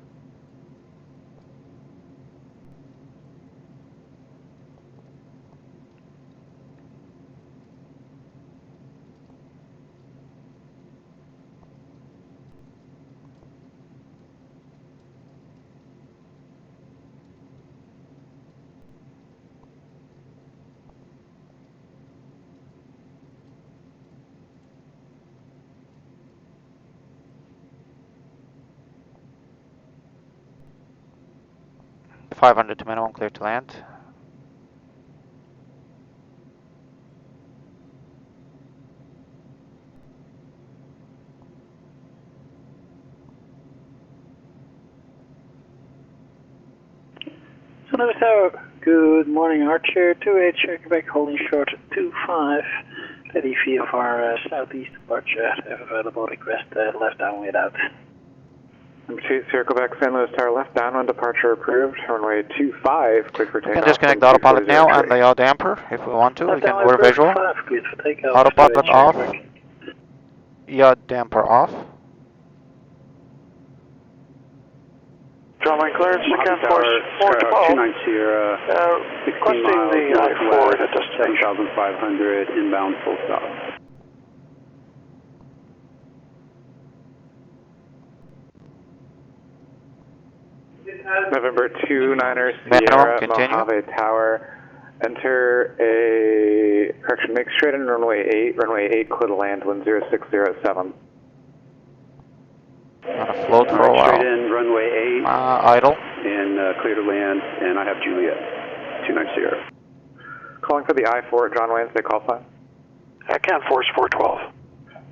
A: .500 to minimum, clear to land.
H: Sonoma Tower, good morning, Archer, 28, check back, holding short 25, Lady VFR southeast departure, available request left down without.
E: Number 2, circle back, San Luis Tower, left down on departure approved, runway 25, clear for takeoff.
A: We can disconnect the autopilot now and the yaw damper if we want to. We can, we're visual. Autopilot off, yaw damper off.
E: Drawline clearance, Cat Force 412.
J: 29 Sierra, 16 miles
E: the I-4
J: northwest, 7,500, inbound full stop.
E: November 29er Sierra, Mojave Tower. Enter a, correction, make straight in runway 8, clear to land, 10607.
A: Gonna float for a while.
J: Straight in, runway 8.
A: Idle.
J: And clear to land, and I have Juliet, 29 Sierra.
E: Calling for the I-4 at John Wayne, say call sign.
F: Can Force 412.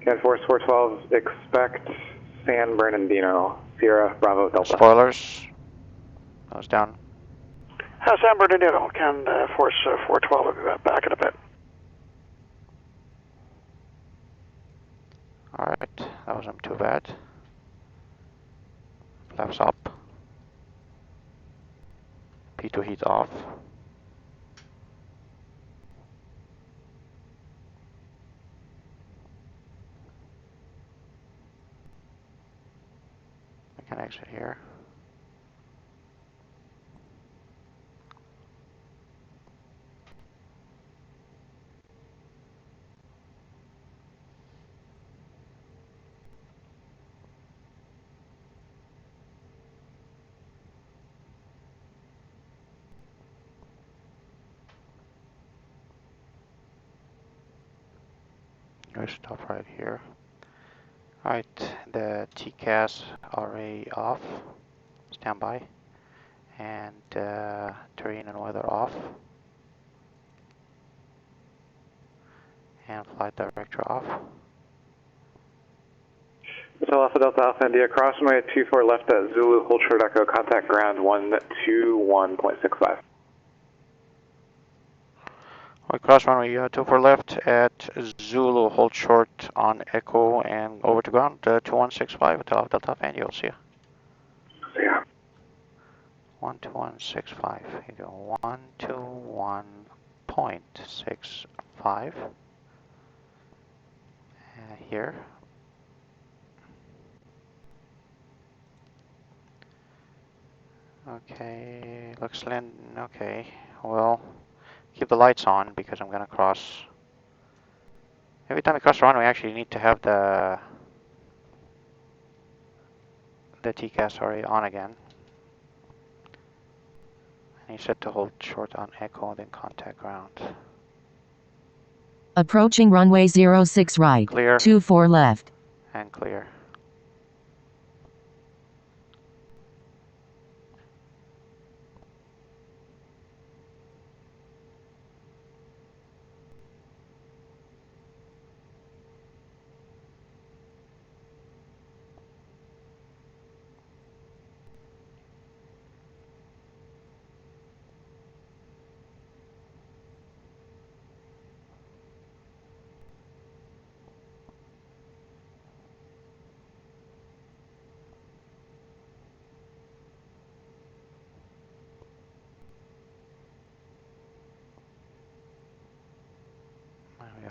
E: Can Force 412, expect San Bernardino, Sierra, Bravo, Delta.
A: Spoilers. Goes down.
F: San Bernardino, can Force 412, we'll be back in a bit.
A: Alright, that wasn't too bad. Flaps up. P2 heat off. We can exit here. We'll stop right here. Alright, the TCAS RA off, standby, and terrain weather off. And flight director off.
E: Hotel Alpha Delta Alpha India, cross runway 24 left at Zulu, hold short echo, contact ground 121.65.
A: We cross runway 24 left at Zulu, hold short on echo and over to ground 2165, Hotel Alpha Delta Alpha India, we'll see you.
E: See ya.
A: 12165, you go 121.65 here. Okay, looks land. Okay, well, keep the lights on because I'm going to cross. Every time we cross the runway, we actually need to have the TCAS already on again. And you set to hold short on echo, then contact ground.
G: Approaching runway 06 right.
A: Clear.
G: 24 left.
A: And clear.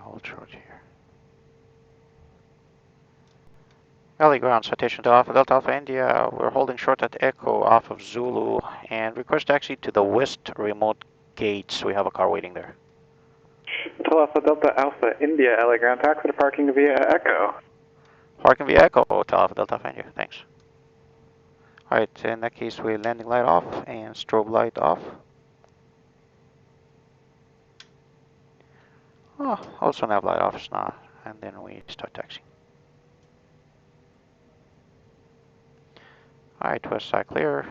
A: Hold short here. LA ground citation to Alpha Delta Alpha India. We're holding short at Echo off of Zulu and request taxi to the west remote gates. We have a car waiting there.
E: Hotel Alpha Delta Alpha India, LA ground taxi to parking via Echo.
A: Parking via Echo, Hotel Alpha Delta Alpha India. Thanks. Alright, in that case, we're landing light off and strobe light off. Oh, also nav light off is not, and then we start taxiing. Alright, west side clear.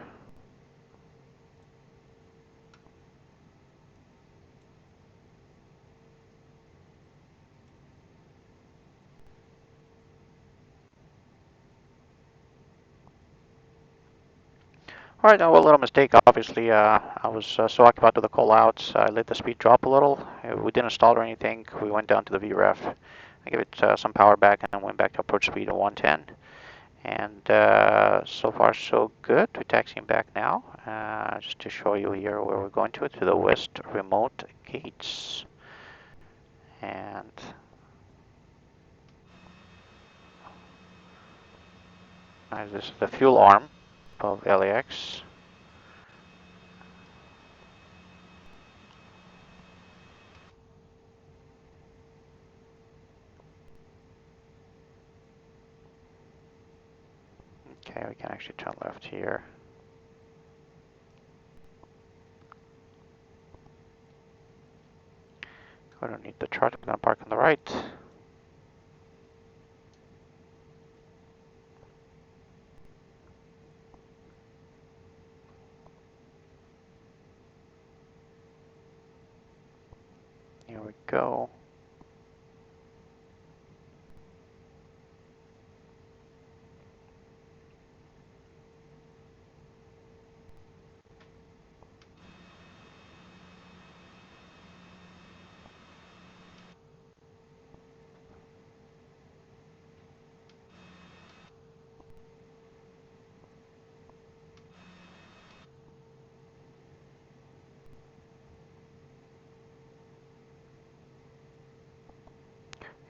A: Alright, now a little mistake, obviously. I was so occupied with the call outs, I let the speed drop a little. We didn't stall or anything. We went down to the VREF. I gave it some power back and then went back to approach speed of 110. And so far so good. We're taxiing back now, just to show you here where we're going to the west remote gates. And this is the fuel arm of LAX. Okay, we can actually turn left here. We don't need the chart, we're going to park on the right. Here we go.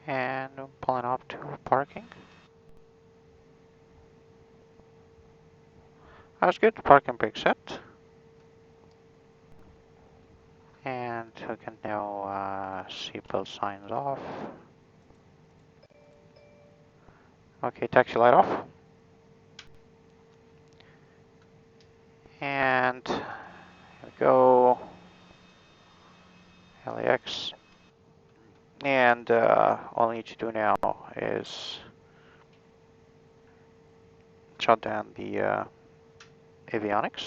A: And I'm pulling off to parking. That's good, parking brake set. And we can now seatbelt signs off. Okay, taxi light off. And here we go. LAX. And all I need to do now is shut down the Avionics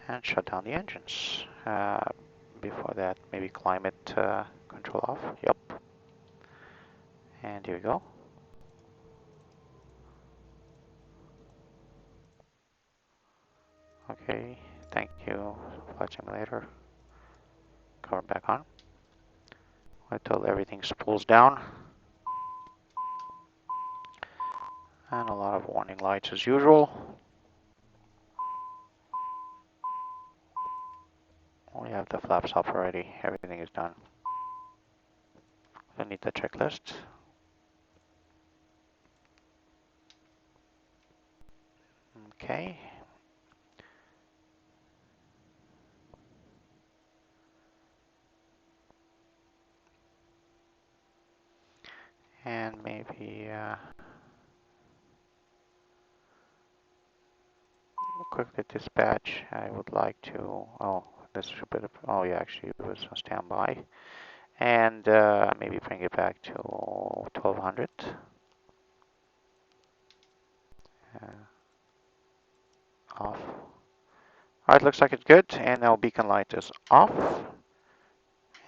A: and shut down the engines. Before that, maybe climate control off. Yep. And here we go. Okay, thank you, Flight Simulator. Cover back on. Wait till everything spools down. And a lot of warning lights as usual. We have the flaps up already. Everything is done. I need the checklist. Okay. And maybe quickly dispatch. I would like to. Oh, this is a bit of. Oh, yeah, actually, it was on standby. And maybe bring it back to 1200. Off. Alright, looks like it's good. And now beacon light is off.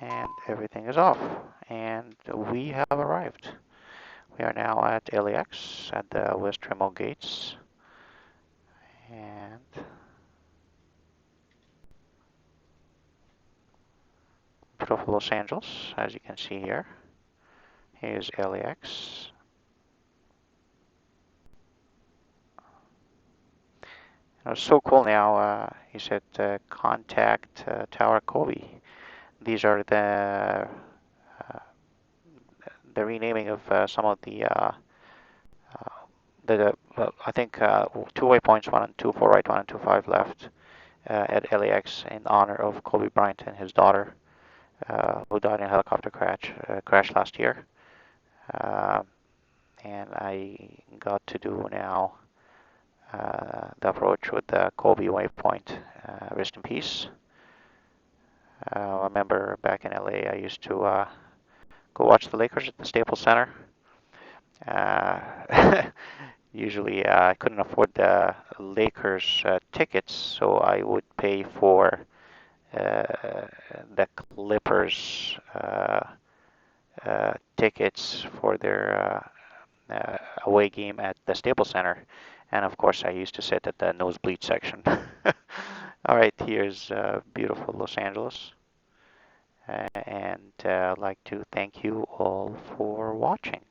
A: And everything is off. And we have arrived. We are now at LAX at the West Tremel gates. And beautiful Los Angeles, as you can see here. Here's LAX. It's so cool now. He said contact Tower Kobe. These are the renaming of some of the I think 2 waypoints, 1 and 2 for right, 1 and 2 5 left at LAX in honor of Kobe Bryant and his daughter, who died in a helicopter crash last year. And I got to do now the approach with the Kobe waypoint. Rest in peace. I remember back in LA, I used to go watch the Lakers at the Staples Center. Usually, I couldn't afford the Lakers tickets, so I would pay for the Clippers tickets for their away game at the Staples Center. And of course, I used to sit at the nosebleed section. All right, here's beautiful Los Angeles. And I'd like to thank you all for watching.